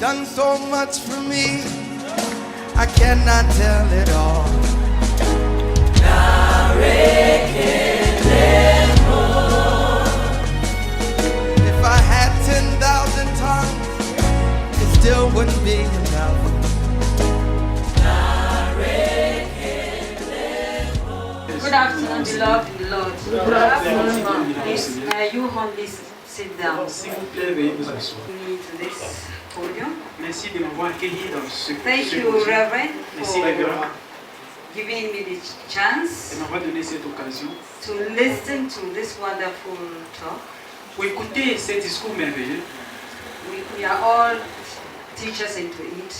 done so much for me, I cannot tell it all. If I had 10,000 tongues, it still wouldn't be enough. Good afternoon, beloved in the Lord. Good afternoon. Please, you humbly sit down. S'il vous plaît, veuillez vous asseoir. Me to this podium. Merci de m'avoir accueilli dans ce Thank you, podium. Reverend, Merci, for Révérend, giving me the de chance m'avoir donné cette occasion to listen to this wonderful talk. pour écouter ce discours merveilleux. We are all teachers into it.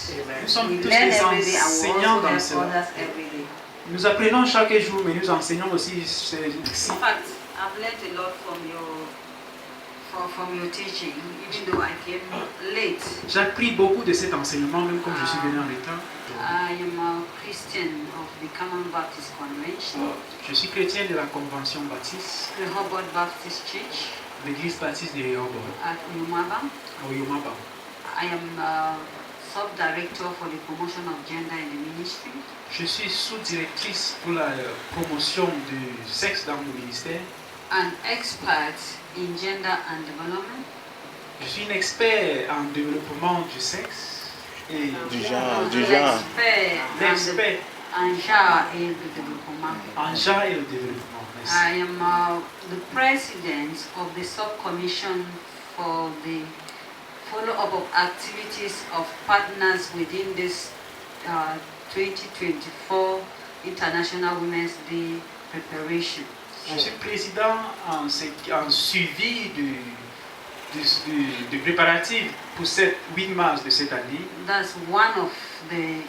Nous sommes We tous learn des every day and enseignants we dans also help cela. others every day. Nous apprenons chaque jour, mais nous enseignons aussi ici. In fact, I've learned a lot from your teaching, even though I came late. J'ai appris beaucoup de cet enseignement, même comme je suis venu en retard. I am a Christian of the Common Baptist Convention, Je suis chrétien de la Convention baptiste, the Hubbard Baptist Church l'église baptiste de Rehoboth, at Yumaba. au Yomaba. I am sub-director for the promotion of gender in the ministry. Je suis sous-directrice pour la promotion du sexe dans le ministère. An expert in gender and development. Je suis un expert en développement du sexe et Du genre. l'expert En genre et le développement. en genre et le développement. Merci. I am the president of the subcommission for the follow-up of activities of partners within this 2024 International Women's Day preparation. Je suis président en suivi de préparatifs pour cette 8 mars de cette année. That's one of the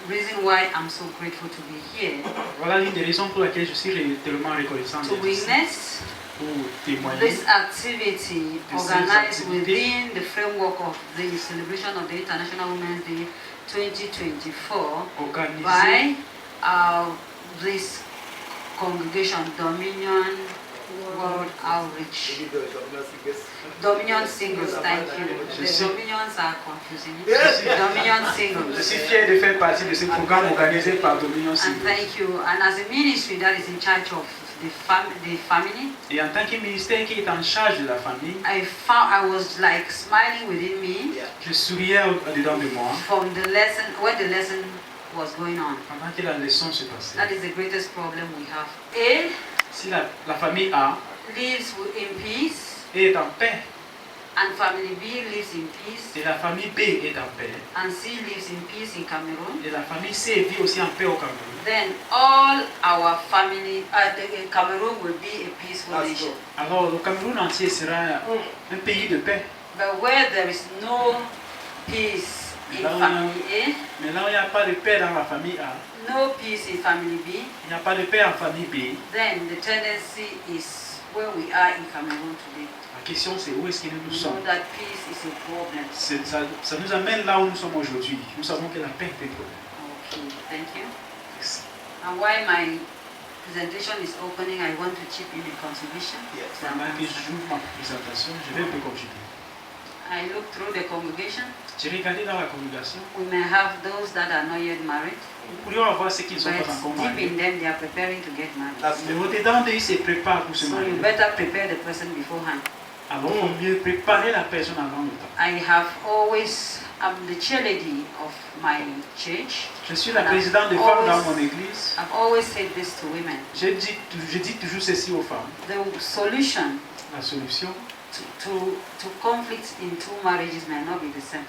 reasons why I'm so grateful to be here. Voilà l'une des raisons pour laquelle je suis tellement reconnaissant To d'être ici, witness pour témoigner this activity de ces organized activités within the framework of the celebration of the International Women's Day 2024 organisées by this congregation, Dominion World Outreach. Dominion Singles, thank you. The Dominions are confusing me. Dominion Je Singles. suis fier de faire partie de ce programme organisé par Dominion And Singles. thank you. And as a ministry that is in charge of the family, Et en tant que ministère qui est en charge de la famille, I was like smiling within me je souriais au-dedans de moi from the lesson, when the lesson was going on. pendant que la leçon se passait. That is the greatest problem we have. A Si la famille A lives in peace, est en paix and family B lives in peace, et la famille B est en paix and C lives in peace in Cameroon, et la famille C vit aussi en paix au Cameroun, then all our family, the Cameroon will be a peaceful nation. alors le Cameroun entier sera un pays de paix. But where there is no peace in family Mais là où il n'y a pas de paix dans la famille A, A, no peace in family B, il n'y a pas de paix en famille B, then the tendency is where we are in Cameroon today. la question c'est où est-ce que nous We know sommes. that peace is a problem. Ça nous amène là où nous sommes aujourd'hui. Nous savons que la paix est un problème. Okay, thank you. Merci. And while my presentation is opening, I want to chip in a contribution. Pendant que j'ouvre ma présentation, je vais un peu contribuer. I look through the congregation. J'ai regardé dans la congrégation. We may have those that are not yet married, Nous pourrions avoir ceux qui ne sont but pas encore deep in mariés. them they are preparing to get married. Mais au-dedans d'eux, ils se préparent pour se So you marier. better prepare the person beforehand. Alors, il faut mieux préparer la personne avant le temps. I have always, I'm the chairlady of my church. Je suis la présidente des femmes dans mon église. I've always said this to women. Je dis toujours ceci aux femmes. The solution La solution, to conflicts in two marriages may not be the same.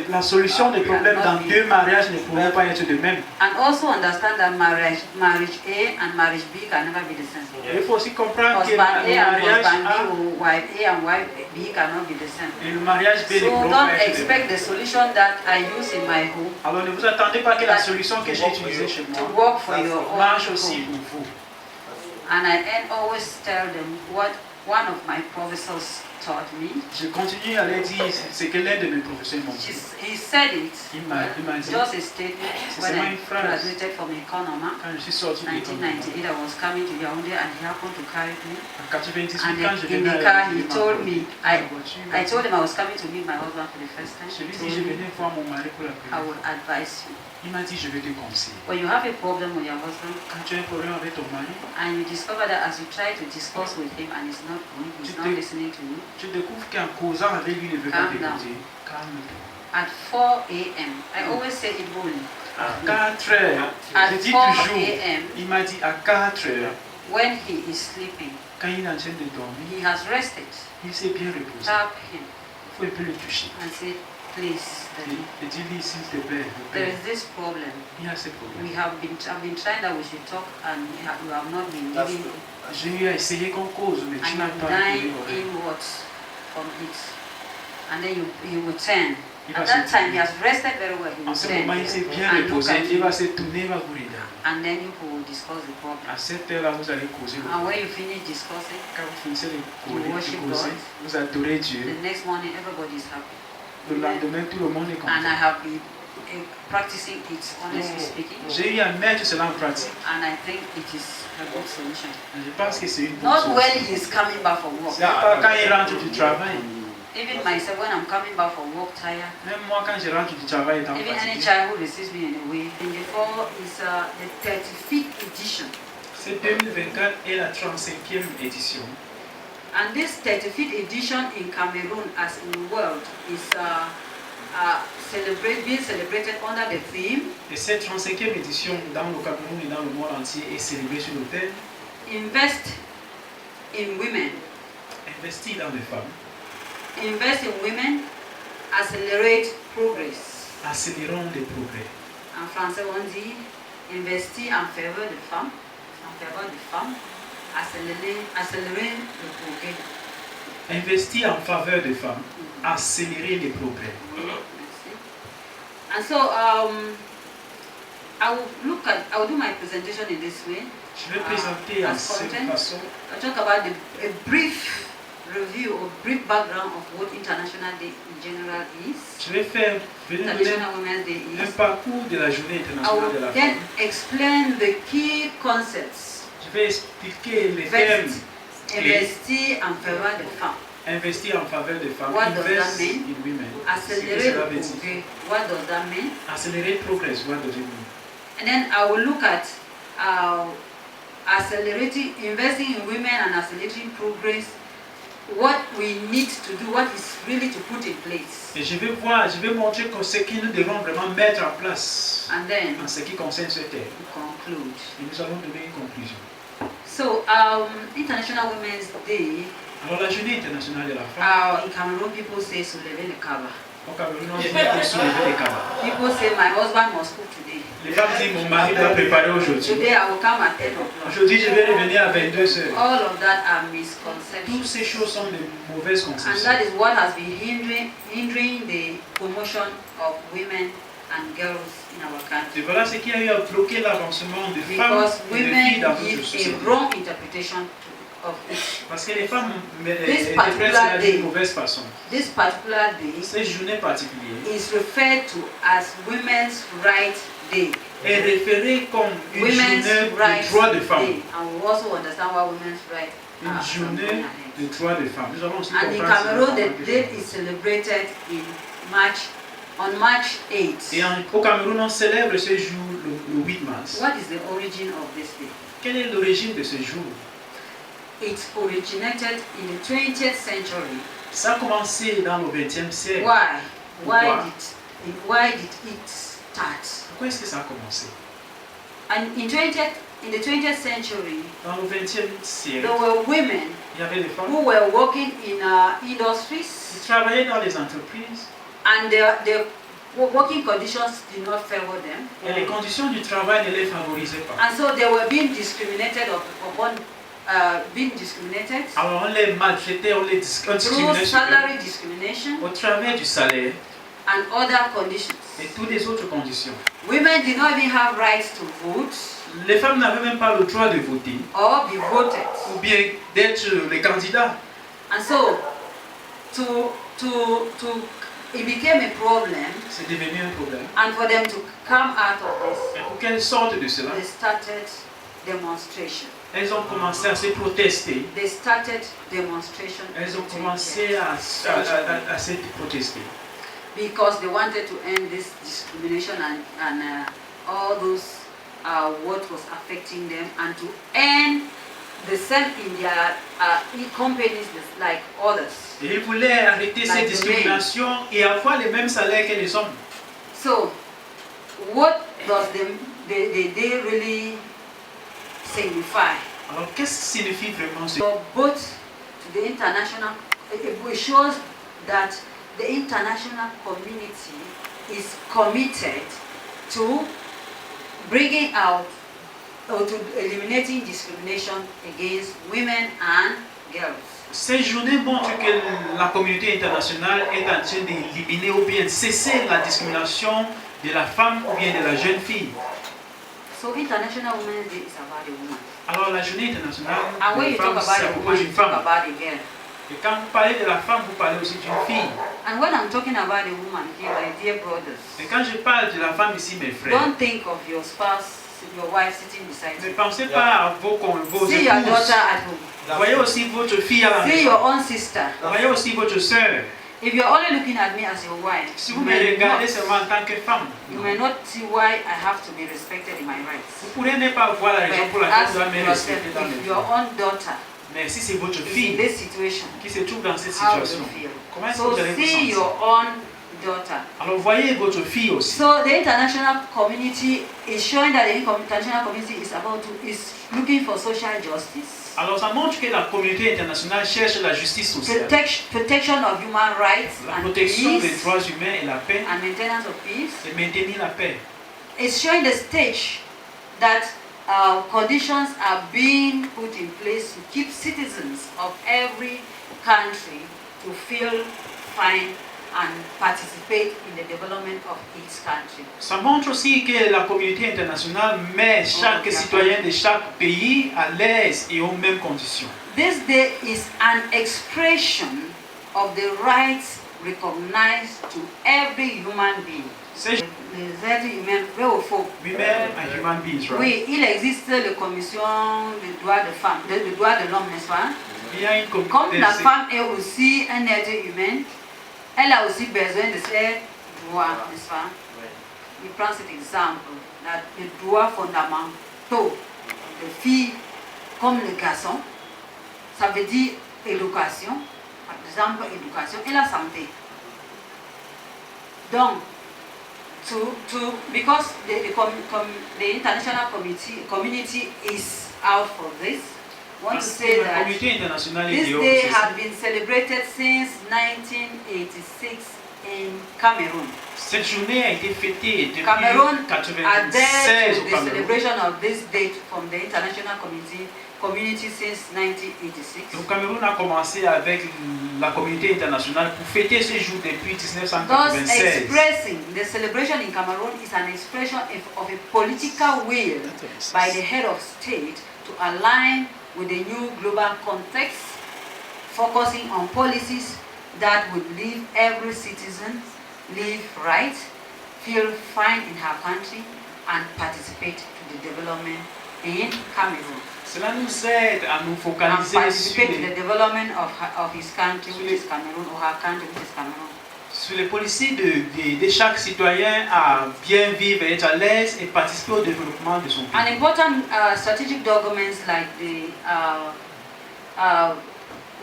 la solution des problèmes dans deux mariages ne pourront pas être de même. And also understand that marriage A and marriage B can never be the same. Il faut aussi comprendre que Husband le A and mariage husband A B or wife A and wife B cannot be the same. et le mariage B ne So pourront don't pas être de même. expect the solution that I use in my home Alors ne vous attendez pas que la solution que j'ai utilisée chez to moi work for your own marche aussi home. pour vous. And I always tell them what one of my professors taught me. Je continue à leur dire ce que l'un de mes professeurs m'ont dit. He said it. Il m'a dit, Just a statement. C'est When seulement I une phrase. graduated from Economa, Quand je suis sorti de l'école, 1998, I was coming to Yaoundé and he happened to carry me. en 98, And quand je in venais the car, à he la told me, I voiture, told him I was coming to meet my husband for the first time. je He lui told dis, je me, venais voir mon mari pour la I première will fois. advise you. Il m'a dit, je vais te conseiller. When you have a problem with your husband Quand tu as un problème avec ton mari, and you discover that as you try to discuss with him and he's not going, he's not listening to you, tu découvres qu'en causant avec lui, il ne veut pas Calm down. t'écouter. Calme-toi. at 4 a.m., I always say it boldly, À 4 heures, at je dis 4 toujours, a.m., il m'a dit à 4 heures, when he is sleeping, quand il est en train de dormir, he has rested, il s'est bien reposé. tap him Il faut un peu le toucher. and say, please, Daddy, Et dis-lui, s'il te plaît, there is this problem. il y a ce problème. I've been trying that we should talk and you have not been giving. J'ai eu à essayer qu'on cause, mais tu And n'as you pas deny donné l'oreille. inwards from it. And then you will turn. Il va At that se time, he tourner. has rested very well. He En will ce turn. moment, il s'est bien And look reposé. at Il you. va se tourner, il va vous regarder. And then you will discuss the problem. À cette heure-là, vous allez causer le And problème. when you finish discussing, Quand vous finissez de You worship causer, God. vous adorez Dieu. the next morning everybody is happy. Le lendemain, tout le monde est And I content. have been practicing it, honestly speaking. J'ai eu à mettre cela en pratique. And I think it is a good solution. Je pense que c'est une bonne Not chose. when he is coming back from work. C'est pas quand il rentre du travail. Even myself, when I'm coming back from work tired, Même moi, quand je rentre du travail, étant even any fatigué, child who receives me in a way, in the fall is the 35th edition. c'est 2024 et la 35e édition. And this 35th edition in Cameroon, as in the world, is being celebrated under the theme Et cette 35e édition dans le Cameroun et dans le monde entier est célébrée sur le thème Invest in Women. Investir dans les femmes, Invest in Women, accelerate progress. accélérons les progrès. En français, on dit investir en faveur des femmes, accélérer le progrès. Investir en faveur des femmes, accélérer les progrès. Merci. And so I will do my presentation in this way. Je vais présenter en as cette content. façon. I'll talk about a brief review or brief background of what International Day in general is. Je vais faire venir International Women's Day un is. parcours de la journée I internationale de will la then femme. explain the key concepts. Je vais expliquer les thèmes. Investir en faveur des femmes. Investir en faveur des femmes. What does Invest that mean? in women. Ce que Accélérer cela le veut dire. progrès. What does that mean? Accélérer progress. What does it mean? And then I will look at investing in women and accelerating progress, what we need to do, what is really to put in place. Et je vais montrer ce que nous devons vraiment mettre en place And then en ce qui concerne ce thème. we conclude. Et nous allons donner une conclusion. So, International Women's Day, Alors, la journée internationale de la femme, in Cameroon, people say soulever le kaba. au Cameroun, on dit pour soulever les cabas. People say my husband must cook today. Les femmes disent mon mari doit préparer aujourd'hui. Today I will come at 10 o'clock. Aujourd'hui, je vais revenir à 22 heures. All of that are Toutes misconceptions. ces choses sont de mauvaises And conceptions. that is what has been hindering the promotion of women and girls in our country. Et voilà ce qui a eu à bloquer l'avancement des femmes Because et des filles dans women notre give société. a wrong interpretation of it. Parce que les femmes This interprètent cela day, d'une mauvaise façon. This particular day Cette journée particulière is referred to as Women's Rights Day. est référée comme une Women's journée Rights de droits de Day. femmes. And we also understand what women's rights Une are. journée de droits de femmes. Nous allons aussi And in comprendre Cameroon, cela. the date is celebrated on March 8th. Et au Cameroun, on célèbre ce jour le 8 mars. What is the origin of this day? Quelle est l'origine de ce jour? It originated in the 20th century. Ça a commencé dans le 20e siècle. Why? Pourquoi? Why did it start? Pourquoi est-ce que ça a commencé? And in the 20th century, Dans le 20e siècle, there were women il y avait des femmes who were working in qui industries, travaillaient dans les entreprises and their working conditions did not favor them. et les conditions du travail ne les favorisaient pas. And so they were being discriminated Alors on les maltraitait, on les through discriminait sur eux salary discrimination au travers du salaire and other conditions. et toutes les autres conditions. Women did not even have rights to vote Les femmes n'avaient même pas le droit de voter or be voted. ou bien d'être les candidats. And so it became a problem, c'est devenu un problème. and for them to come out of this, Et pour qu'elles sortent de cela, they started demonstration. elles ont commencé à se protester. They started demonstration. Elles ont commencé à se protester. Because they wanted to end this discrimination and all those what was affecting them, and to end the same in their companies like others. Et ils voulaient arrêter Like cette discrimination et avoir les mêmes salaires que les hommes. So, what does they really signify? Alors, qu'est-ce que signifie vraiment ce? So both to the international, it shows that the international community is committed to bringing out or to eliminating discrimination against women and girls. Ces journées montrent que la communauté internationale est en train d'éliminer ou bien de cesser la discrimination de la femme ou bien de la jeune fille. So International Women's Day is about the woman. Alors la journée internationale And when de you la talk femme, about ça the propose woman, une you talk femme. about the girl. Et quand vous parlez de la femme, vous parlez aussi d'une fille. And when I'm talking about the woman here, my dear brothers, Et quand je parle de la femme ici, mes frères, don't think of your spouse, your wife sitting beside ne you. pensez pas à vos See your épouses. daughter at home. Voyez aussi votre fille à la See maison. your own sister. Voyez aussi votre sœur. If you're only looking at me as your wife, Si vous me regardez seulement en tant que femme, you may not see why I have to be respected in my rights. vous pourrez ne pas voir la raison pour But laquelle ask vous dois me yourself, respecter dans mes if your vies. own daughter Mais si c'est votre is in fille this situation, qui se trouve dans cette how do situation, you feel? comment est-ce que So vous allez vous see sentir? your own daughter. Alors voyez votre fille aussi. So the international community is showing that the international community is looking for social justice, Alors ça montre que la communauté internationale cherche la justice sociale, protection of human rights la and protection des peace, droits humains et la paix, and maintenance of peace. et maintenir la paix. It's showing the stage that conditions are being put in place to keep citizens of every country to feel fine and participate in the development of its country. Ça montre aussi que la communauté internationale met chaque citoyen de chaque pays à l'aise et aux mêmes conditions. This day is an expression of the rights recognized to every human being. C'est Les êtres humains, vrai ou faux? women and human beings, right? Oui, il existe la commission des droits de femme, des droits de l'homme, n'est-ce pas? Il y a une Comme communauté. la femme est aussi un être humain, elle a aussi besoin de ses droits, n'est-ce pas? Il prend cet exemple, les droits fondamentaux des filles comme les garçons, ça veut dire éducation, par exemple éducation et la santé. Donc, because the international community is out for this, I want to Parce say que la that communauté internationale est this dehors day de has ceci. been celebrated since 1986 in Cameroon. Cette journée a été fêtée depuis Cameroon 1996 adhered au to the Cameroun. celebration of this date from the international community since 1986. Le Cameroun a commencé avec la communauté internationale pour fêter ce jour depuis Thus, 1996. expressing the celebration in Cameroon is an expression of a political will by the head of state to align with the new global context, focusing on policies that would leave every citizen live right, feel fine in her country, and participate to the development in Cameroon. Cela nous aide à nous And focaliser sur participate in the les, development of his country, which is Cameroon, or her country, which is Cameroon. sur les policiers de chaque citoyen à bien vivre, être à l'aise et participer au développement de son An pays. important strategic documents like the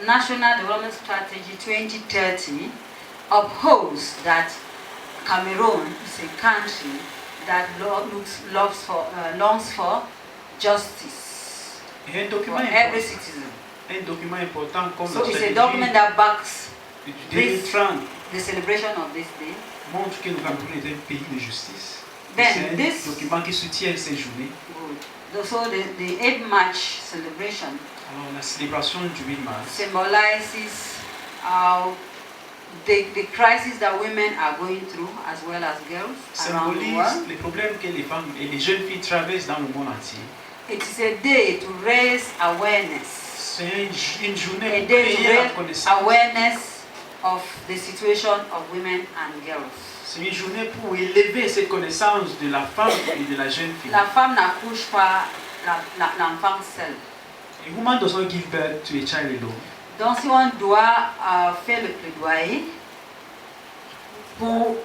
National Development Strategy 2030 upholds that Cameroon is a country that longs for justice Et un for document, every citizen. un document important comme So la it's a stratégie document that backs du 2030 the celebration of this day. montre que le Cameroun est un pays de justice. Then C'est un this- document qui soutient ces journées. Good. So the 8 March celebration Alors la célébration du 8 mars symbolizes the crisis that women are going through as well as girls around the symbolise world. les problèmes que les femmes et les jeunes filles traversent dans le monde entier. It is a day to raise awareness. C'est une journée A pour day to créer la raise connaissance, awareness of the situation of women and girls. C'est une journée pour élever cette connaissance de la femme et de la jeune fille. La femme n'accouche pas l'enfant seul. A woman does not give birth to a child alone. Donc si on doit faire le plaidoyer pour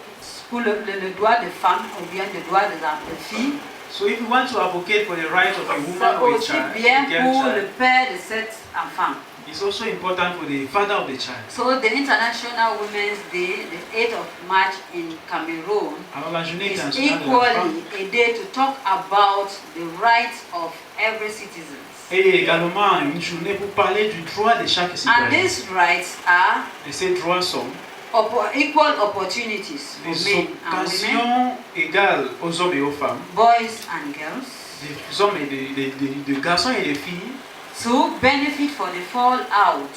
le droit de femme ou bien le droit de fille, So if you want to advocate for the right of a woman c'est or a aussi child, bien a girl pour le child, père de cet enfant. it's also important for the father of the child. So the International Women's Day, the 8th of March in Cameroon, Alors la journée is internationale de la femme equally a day to talk about the rights of every citizen. est également une journée pour parler du droit de chaque And citoyen. these rights are Et ces droits sont equal opportunities for des men and women, occasions égales aux hommes et aux femmes, boys and girls, des hommes et des garçons et des filles, to benefit for the fallouts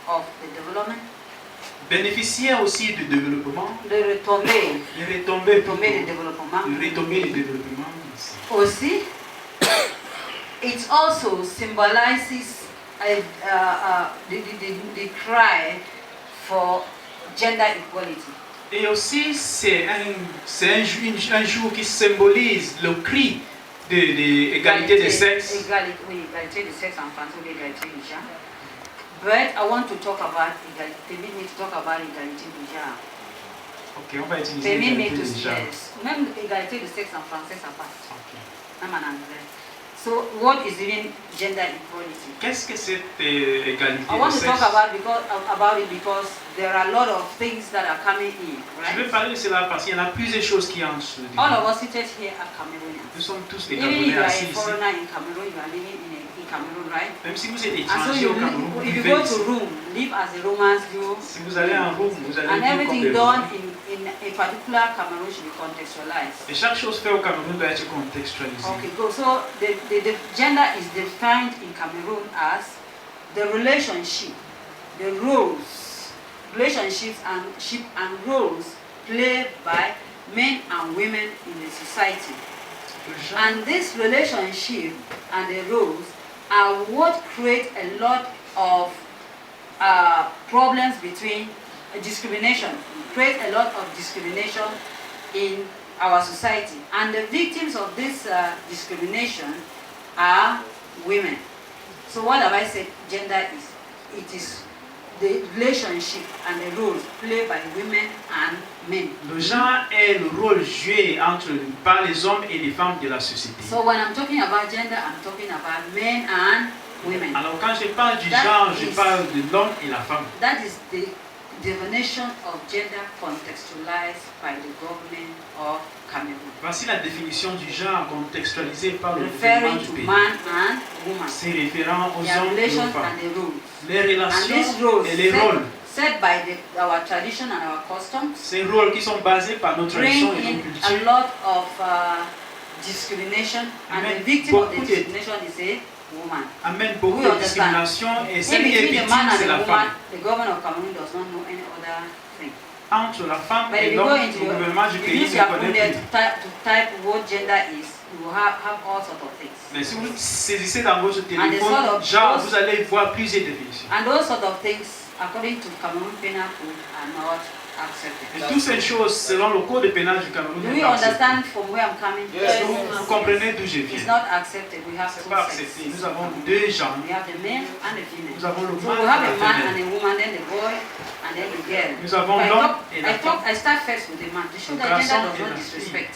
of the development, bénéficier aussi du développement, the retombées, les retombées plutôt, retombées du développement. les retombées du développement. Aussi, it also symbolizes the cry for gender equality. Et aussi, c'est un jour qui symbolise le cri de l'égalité des sexes. Égalité des sexes en français, ou égalité du genre. But I want to talk about égalité. Permit me to talk about égalité du genre. Ok, on va utiliser Permit me l'égalité to des genres. yes. Même égalité de sexe en français, ça passe. Ok. Même en anglais. So, what is even gender equality? Qu'est-ce que cette égalité I want des to talk sexes? about it because there are a lot of things that are coming in, Je vais right? parler de cela parce qu'il y en a plusieurs choses qui entrent. All of us seated here are Cameroonians. Nous sommes tous des Even if you Camerounais are assis a ici. foreigner in Cameroon, you are living in Cameroon, right? Même si vous êtes And so étranger au Cameroun, vous if you vivez go to ici. Rome, live as the Romans do, Si vous allez en Rome, vous allez and vivre comme everything des done Romains. in a particular Cameroon should be contextualized. Et chaque chose faite au Cameroun doit être contextualisée. Okay, go. So the gender is defined in Cameroon as the relationship, the roles, relationships and roles played by men and women in the society. Le genre, And this relationship and the roles are what create a lot of problems between discrimination, create a lot of discrimination in our society. And the victims of this discrimination are women. So what have I said gender is? It is the relationship and the roles played by women and men. le genre est le rôle joué par les hommes et les femmes de la société. So when I'm talking about gender, I'm talking about men and women. Alors quand je parle du That genre, je is- parle de l'homme et la femme. That is the definition of gender contextualized by the government of Cameroon, Voici la définition du genre contextualisée par le gouvernement referring du to pays. man and woman, C'est référent aux their hommes et aux relations femmes. and the rules. Les And relations these roles et les rôles. set by our tradition and our customs Ces rôles qui sont basés par nos bring traditions et nos in a cultures lot of discrimination, and the Amènent victim of the beaucoup de- discrimination is a woman. amènent beaucoup We de understand. discrimination et In celle qui est between the victime, man c'est and la the woman, femme. the government of Cameroon does not know any other thing. Entre la femme But if et you go l'homme, into le gouvernement du you pays use ne your connaît phone there plus. to type what gender is, you will have all sorts of things. Mais si vous saisissez dans votre sort téléphone, of genre, those- vous allez voir plusieurs définitions. And those sort of things, according to Cameroon Penal Code, are not accepted. Et toutes ces choses, selon le code pénal du Cameroun, Do n'est we pas accepté. understand from where I'm coming? Est-ce que vous comprenez d'où je It's viens? not accepted. We have C'est two pas sexes. accepté. Nous avons deux genres. We have the male and the female. Nous avons le So mâle we have et a la man and femelle. a woman, then the boy and then the girl. Nous avons But l'homme et la I start first with the man to show Le that garçon gender does et not la disrespect.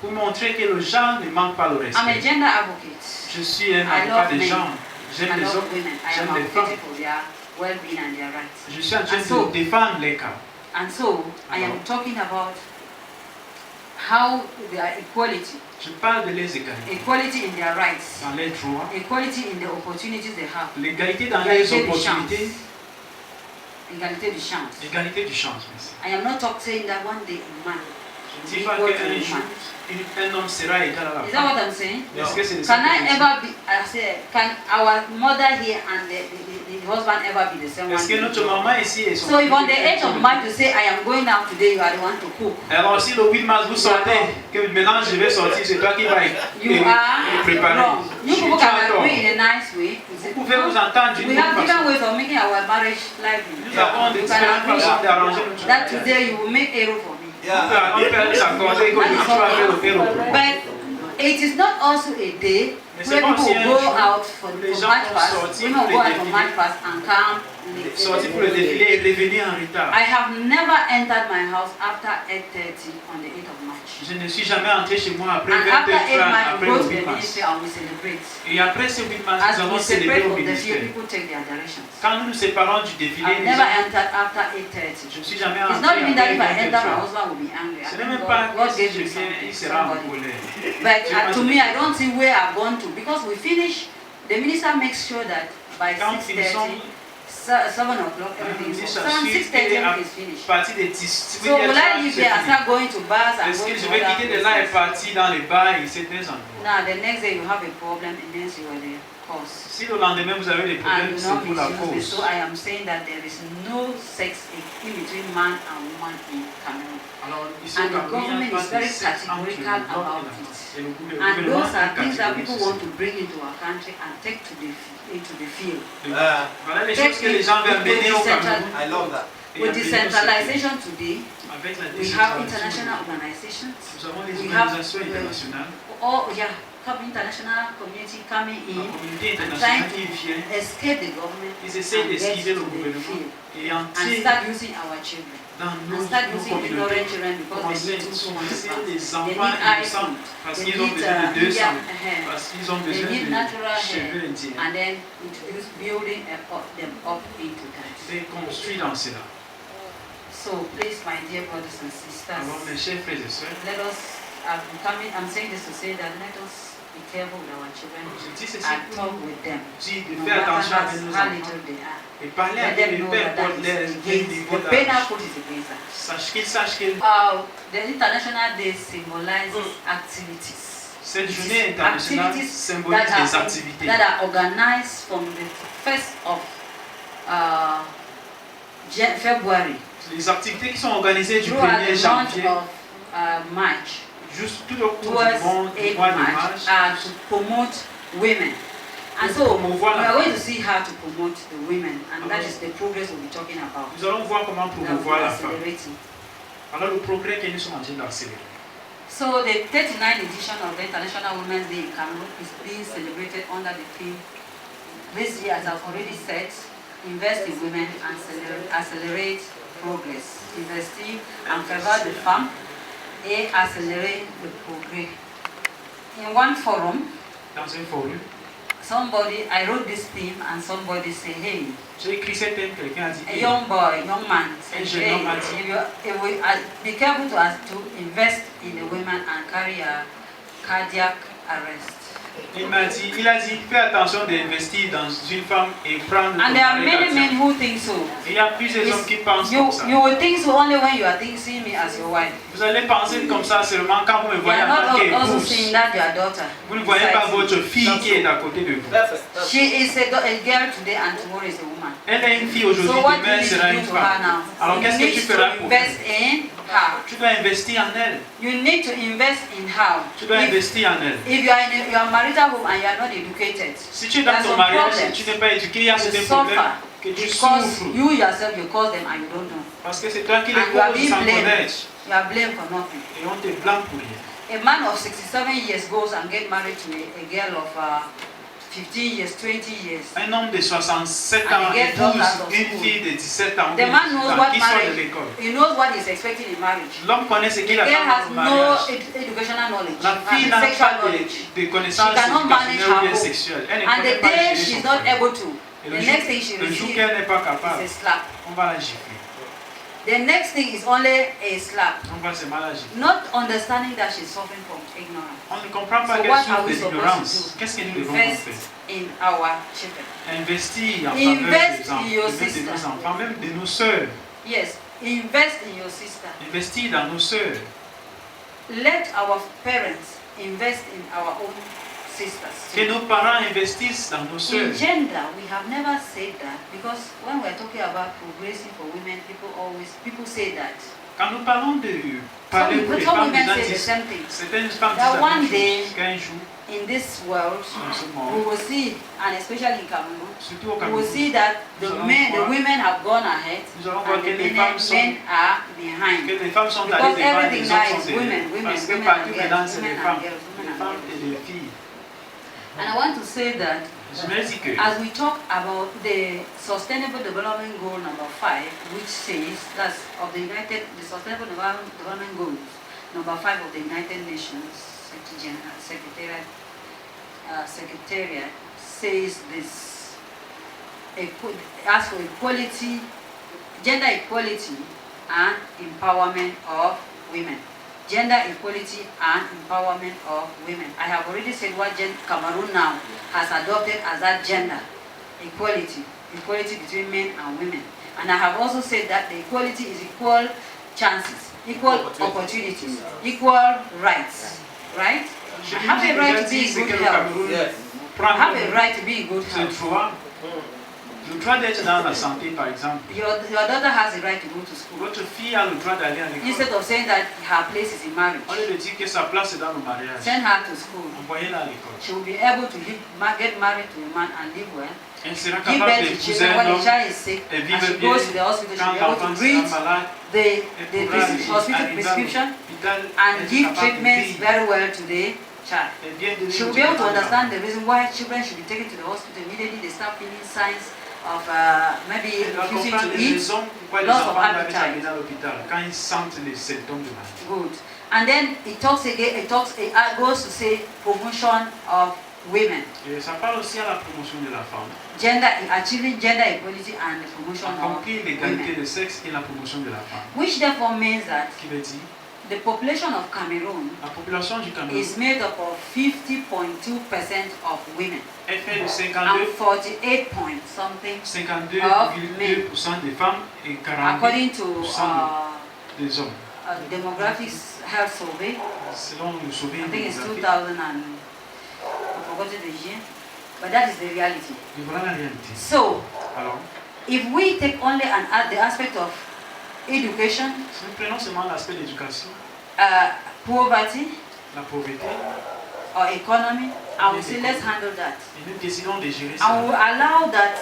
Pour montrer que le genre ne manque pas le I'm a respect. gender advocate. Je suis un I avocat love des men. genres. J'aime I les love hommes, women. I am j'aime les femmes. advocating for their well-being and their rights. Je suis en train And so- de défendre les cas. And so I am Alors. talking about how their equality, Je parle de les égalités equality in their rights, dans les droits, equality in the opportunities they have, l'égalité dans les Égalité des opportunités, égalité du chance. égalité du chance. Merci. I am not saying that one day a man Je ne dis pas equal to qu'un jour, woman. un homme sera égal à la Is that what femme. I'm saying? Est-ce que c'est ça Can que I je dis? ever be, I say, can our mother here and the husband ever be the same one? Est-ce que notre maman ici et son So if on the fils 8th of March you say, I am going out today, you are the one to cook. Alors si le 8 mars vous sortez, que maintenant je vais sortir, c'est toi qui vas You are préparer. wrong. You people Tu as can tort. agree in a nice way. Vous pouvez vous entendre d'une We bonne have different façon. ways of making our marriage lively. Nous avons des You can différentes agree façons d'arranger notre that today you will make arrow for me. On peut s'accorder que tu vas faire le héros. But it is not also a day Mais where c'est pas people aussi un will go jour out for les gens match vont pass, sortir women pour go out les for défilés. match pass and come late. Sortir pour le défilé et revenir en retard. I have never entered my house after 8:30 on the 8th of March. Je ne suis jamais entré chez moi après And after 8 20h30, March, après we le go to 8 the mars. ministry and we celebrate. Et après ce 8 mars, As nous we allons célébrer separate au from the ministère. field, people take their directions. Quand nous nous séparons du défilé, I've les never gens, entered after 8:30. je ne suis jamais It's entré not even that if I après enter, my 20h30. husband will be angry. I Ce n'est think même pas God que si gave je me viens, something, il sera en somebody. colère. But to me, I don't see where I've gone to because we finish. The minister makes sure that by Quand 6:30, finissons, 7 o'clock, everything is ministre off. So assure 6:30, qu'à everything is finished. partir des 10, So will I live there and start going to bars and est-ce que going je to vais other quitter de là et places? partir dans les bars et certains endroits? Now the next day you have a problem and then you are the cause. Si le lendemain vous avez des And problèmes, do c'est not pour la misuse this. cause. So I am saying that there is no sex in between man and woman in Cameroon. Alors, ici And au the Cameroun, il n'y a government pas is de very sexe entre categorical l'homme et la about femme. it. Et le And gouvernement those are est things that people catégorique want sur to bring into our country and take to into the field. ça. Voilà les choses que les gens veulent mener au Cameroun. I love that. Et With amener au decentralization today, secteur. Avec la we have décentralisation, international organizations. nous avons les We have organisations internationales, international community coming la in communauté and internationale trying qui vient, to escape the government ils essaient and get d'esquiver to le the gouvernement field et and entrer start using our children. dans And nos start using ignorant communautés. children because Commencer they à need too much utiliser fast. les They enfants need innocents iPhone. parce They qu'ils ont need besoin de 200, Indian hair. parce qu'ils ont They besoin need natural de cheveux hair. indiens. And then introduce building them up into that. C'est construit dans cela. So please, my dear brothers and sisters, Alors mes chers frères et sœurs, let us, I'm saying this to say that let us be careful with our children je dis ceci and pour talk with them. dire de No faire matter attention avec nos how enfants little they are. et parler Let avec them les know pères that that pour is les against, niveau the penal d'âge. code is against that. Qu'ils sachent que The International Day symbolizes activities. cette It is journée internationale activities symbolise des activités that are organized from the 1st of February les activités qui sont organisées du throughout 1er the month janvier of March juste tout au cours towards du mois 8 de March mars to promote women. And pour so we promouvoir are la going femme. to see how to promote the women, and that is the progress we'll be talking about. Nous allons voir comment That we promouvoir are la femme. accelerating. Alors le progrès que nous sommes en train d'accélérer. So the 39th edition of the International Women's Day in Cameroon is being celebrated under the theme, this year, as I've already said, invest in women and accelerate progress. Investir en faveur des femmes et accélérer le progrès. In one forum, Dans un forum, I wrote this theme and somebody said, hey, j'ai écrit cet thème, quelqu'un a dit a young boy, young man, said, jeune hey, homme a dit, be careful to invest in the women and carry a cardiac arrest. il a dit, fais attention d'investir dans une femme et prendre And there are ton many mari men d'action. who think so. Il y a plusieurs hommes qui pensent You, comme ça. you will think so only when you are seeing me as your wife. Vous allez penser comme ça seulement quand vous me You voyez are en tant not also qu'épouse. seeing that your daughter. Vous ne voyez pas besides you. votre fille qui est à côté de vous. She is a girl today and tomorrow is a woman. Elle est une fille aujourd'hui, So what do demain you need sera to une do to her femme. now? Alors You qu'est-ce que need tu feras to pour invest elle? in her. Tu dois investir en elle. You need to invest in her. Tu dois investir en elle. If you are in your marital home and you are not educated, Si tu es dans there are ton some mariage problems. et tu n'es pas éduqué, il y a You certains problèmes suffer que tu because souffres. you yourself you cause them and you don't know. Parce que c'est toi qui les And you are causes being sans blamed. connaître. You are blamed for nothing. Et on te blâme pour rien. A man of 67 years goes and get married to a girl of 15 years, 20 years. Un homme de 67 And ans he gets dropped out of épouse une school. fille de 17 ans The man knows what qui sort de marriage, l'école. he knows what he's expecting in marriage. L'homme connaît ce qu'il The girl attend has au no mariage. educational knowledge La fille and n'a sexual pas knowledge. de connaissances She cannot manage éducationnelles ou her bien home. sexuelles. Elle ne And connaît the pas day gérer she's son not foyer. able to, Et the next thing she le jour receives qu'elle n'est pas capable, is a slap. on va la gifler. The next thing is only a slap. On va se mal la gifler. Not understanding that she's suffering from ignorance. On ne comprend pas So qu'elle what are souffre we de supposed l'ignorance. to do? Qu'est-ce que nous devons Invest faire? in our children. Investir en Invest faveur des in your enfants, même de sister. nos enfants, même de nos sœurs. Yes, invest in your sister. Investir dans nos sœurs. let our parents invest in our own sisters. Que nos parents investissent dans nos In sœurs. gender, we have never said that because when we're talking about progressing for women, people say that. Quand nous parlons de parler pour les Some femmes, women les say the disent, same thing. certaines femmes That disent la one même day, chose. Qu'un jour, in this world, dans ce we monde, will see, and especially in Cameroon, surtout au we will Cameroun, see that the nous allons voir- women have gone ahead nous allons voir and que the les men femmes sont, are behind. que les femmes sont Because allées devant et everything les now hommes is sont derrière. women, Parce que women partout and maintenant, girls, c'est women les and femmes, girls, women les and femmes girls. et les filles. And I want to say that Je me dis que as we talk about the Sustainable Development Goal number 5, which says that's of the Sustainable Development Goals number 5 of the United Nations Secretariat says this: as for equality, gender equality and empowerment of women. Gender equality and empowerment of women. I have already said what Cameroon now has adopted as that gender equality between men and women. And I have also said that the equality is equal chances, equal opportunities, equal rights, right? I have a right to be in good health. Yes. I have a right to be in good cette health. fois, le droit d'être dans la santé, par exemple. Your daughter has a right to go to school. Votre fille a le droit d'aller à l'école. Instead of saying that her place is in marriage, Au lieu de dire que sa place est dans le mariage, send her to school. envoyez-la à l'école. She will be able to get married to a man and live well. Elle sera Give capable birth to d'épouser children un when the homme child is sick, et and vivre she bien. goes to the hospital. She Quand will be able l'enfant to sera read malade, the elle pourra hospital arriver à prescription l'hôpital, and être give capable de treatments vivre very well to the child. et bien donner She will le be able to traitement de understand the reason why children should be taken to the hospital immediately they start feeling signs of maybe Elle va refusing comprendre to les eat. raisons pourquoi les loss of enfants doivent être appetite. amenés à l'hôpital quand ils sentent les symptômes de maladie. Good. And then it talks again. It goes to say promotion of women, Et ça parle aussi à la promotion de la femme, achieving gender equality and the promotion y of compris l'égalité women. de sexe et la promotion de la femme. Which therefore means that Qui veut dire the population of Cameroon la population du Cameroun is made up of 50.2% of women est faite de and 48 point something 52,2% des femmes et according to 40% des hommes. demographics health survey. Selon le souvenir I think it's démographique, 2000 and I forgot the year, but that is the reality. et voilà la réalité. So Alors, if we take only the aspect of education, si nous prenons seulement l'aspect de l'éducation, poverty la pauvreté, or economy, I will say let's handle that. et nous décidons de gérer And ça. we will allow that.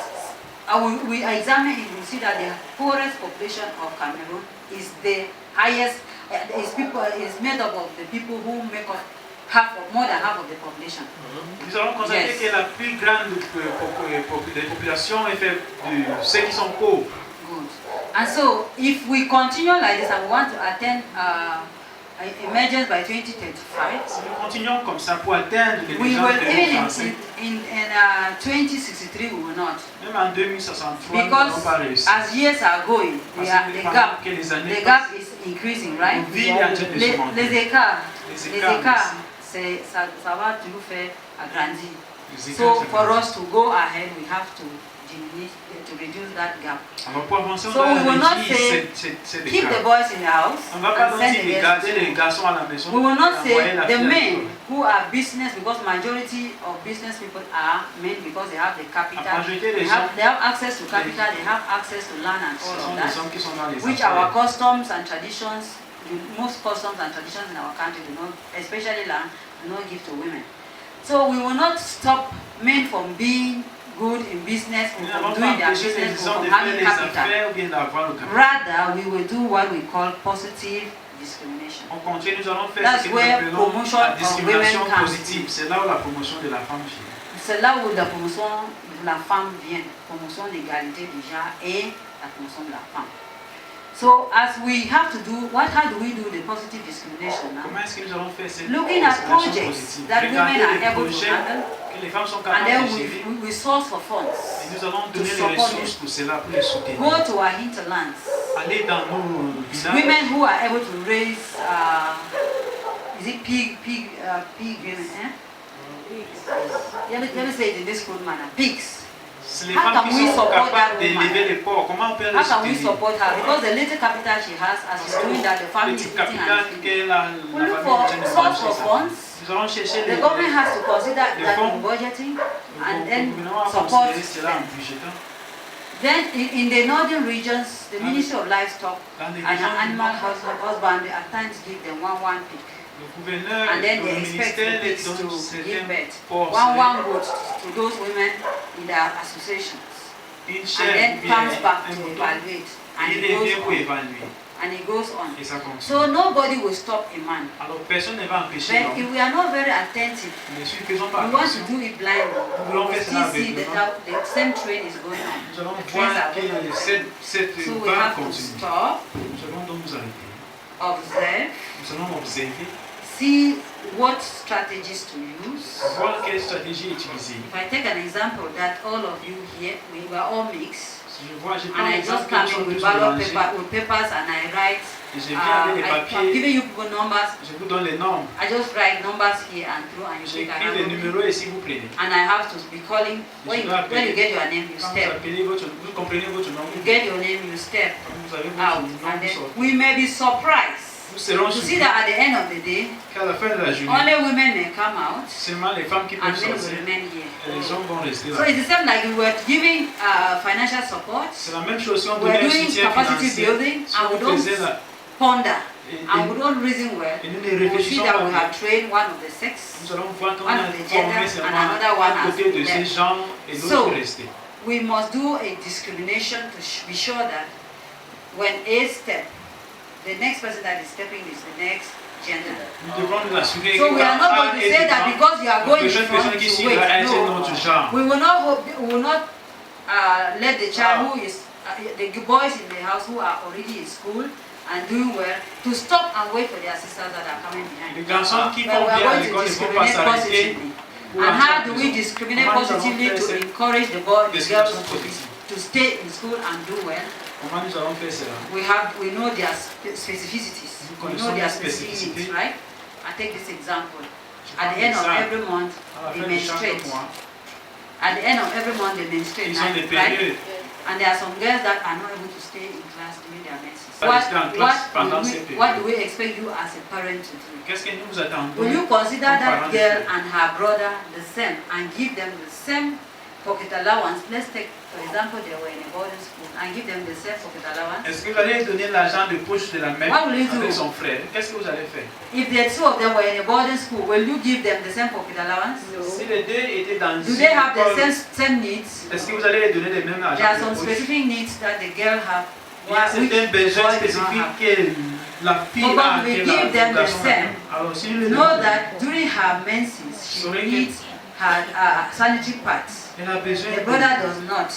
We examine it. We see that the poorest population of Cameroon is the highest. Is made up of the people who make up more than half of the population. Nous allons constater Yes. que la plus grande des populations est faite de ceux qui sont pauvres. Good. And so, if we continue like this and we want to attain emergence by 2035, Si nous continuons comme ça pour atteindre les we gens will de even 2035, in 2063 we will not, même en 2063, nous n'allons because pas réussir. as years are going, Parce the que gap que les années the gap is increasing, right? Nos vies est en train de se monter. Les écarts, Les écarts, ça va toujours faire agrandir. les So écarts for s'agrandissent. us to go ahead, we have to reduce that gap. Alors pour avancer, on So we will doit not réduire say, cet Keep the écart. boys in the house On ne va pas and send dire the de girls garder to les school. garçons à la maison. We will not et envoyer say la the fille à men l'école. who are business, because majority of business people are men because they have the capital, La majorité des they have access to capital, they have access to land and Ce all sont of des that, hommes qui sont dans les which affaires. our customs and traditions, most customs and traditions in our country do not, especially land, do not give to women. So we will not stop men from being good in business, Nous from n'allons pas doing their empêcher les business, hommes from de faire having les capital. affaires ou bien d'avoir le capital. Rather, we will do what we call positive discrimination. Au contraire, nous allons faire That's ce que nous where appelons promotion la of discrimination women comes. positive. C'est là où la promotion de la femme vient. C'est là où la promotion de la femme vient, promotion d'égalité du genre et la promotion de la femme. So as we have to do, how do we do the positive discrimination now? Comment est-ce que nous allons faire cette Looking at discrimination projects positive? that Regarder women are les able to projets handle, que les femmes sont and capables then de gérer. we source for funds. Et nous allons donner les support ressources them. pour cela, pour les soutenir. Go to our hinterlands. Aller dans nos villages. Women who are able to raise, is it pig women, eh? Let me say it in this good manner, pigs. C'est les How femmes can qui we sont support that capables woman? d'élever les porcs. Comment on peut les How can we soutenir? support her? Because the little capital she has, as she's doing that, the family Le is petit sitting capital and que la we look famille for tient de source manger of ça. funds. Nous allons chercher The government has to consider that les fonds. in budgeting Le and then gouvernement va support considérer cela en them. budgétant. Then in the northern regions, the Ministry of Livestock Dans les and régions du Animal Nord, Husbandry at times give them one pig. le gouverneur And then le they expect the ministère les pigs donne to give certains birth. porcs. One goat to those women in their associations. Une And chair then ou bien comes back un to mouton. evaluate. And Il it revient goes pour on. évaluer. And it goes on. Et ça continue. So nobody will stop a man. Alors personne ne va empêcher But l'homme. if we are not very attentive, Mais si nous ne faisons pas we want to attention, do it blindly. nous voulons We faire cela still see aveuglément. that the same train is going on. Nous allons The trains voir are que going on the cette same. So we vague have to continue. stop, Nous allons donc nous arrêter. observe, Nous allons observer, see what strategies to use. voir quelle stratégie utiliser. If I take an example that all of you here, we were all mixed, Si je vois, je prends and I l'exemple just que come nous in sommes with tous ballot mélangés. paper, with papers and I write, Et je viens avec les I'm papiers, giving you people numbers, je vous donne les nombres. I just write numbers here and through and you take J'écris another les one. numéros et si vous prenez. And I have to be calling, when you get your name, you Quand vous step. appelez votre, vous comprenez votre nom, You get your name, you step quand vous avez votre out. nom, And vous then sortez. we may be surprised Nous serons to see surpris that at the end of the day, qu'à la fin de la journée, only women may come out seulement les femmes qui and peuvent men will sortir remain et here. les hommes vont rester So là. it's the same like we were giving financial support, C'est la même chose si on we're donnait un doing soutien capacity financier. building, Si and we on don't faisait là, ponder, et and we don't reason well. nous ne We see réfléchissons that pas we bien, have trained one of the sex, nous allons voir qu'on one a of the formé gender, seulement and another one à has côté de ces left. gens et So, l'autre rester. we must do a discrimination to be sure that when a step, the next person that is stepping is the next gender. Nous devons nous assurer So que we are not quand going to est say that devant, because you are la going prochaine from personne qui to suivra wait. est un No, autre genre. we will not hope, we will not let the child who is the boys in the house who are already in school and doing well to stop and wait for their sisters that are coming behind. Les garçons qui But font we are bien à going to l'école ne vont pas discriminate s'arrêter. positively. pour And entrer how en do prison. we discriminate Comment nous allons positively faire to cette encourage the boys, the girls discrimination positive? to stay in school and do well? Comment nous allons faire cela? We know their specificities. Nous We know connaissons their les specific spécificités. needs, right? I take this example. Je At prends the end of ça. every month, À la they fin de chaque menstruate. mois, At the end of every month, they menstruate, ils ont des right? périodes. And there are some girls that are not able to stay in class during their menses. Pas rester en classe pendant ces What do périodes. we expect you as a parent to do? Qu'est-ce que nous attendons? Will you consider comme that parents girl de faire? and her brother the same and give them the same pocket allowance? Let's take, for example, they were in a boarding school and give them the same pocket allowance. Est-ce que vous allez donner l'argent de poche de la mère What will you do? avec son frère? Qu'est-ce que vous allez faire? If the two of them were in a boarding school, will you give them the same pocket allowance? Si les deux étaient dans Do une they have the école, same needs? est-ce que vous allez les donner les mêmes There are argent some de poche? specific needs that the girl have. Il y a which certains the besoins boy does not spécifiques have. que la fille But a when we que give la them the garçon n'a. same, Alors si You le know that during her menses, she Sorry, needs her sanitary pads. elle a besoin The brother does not.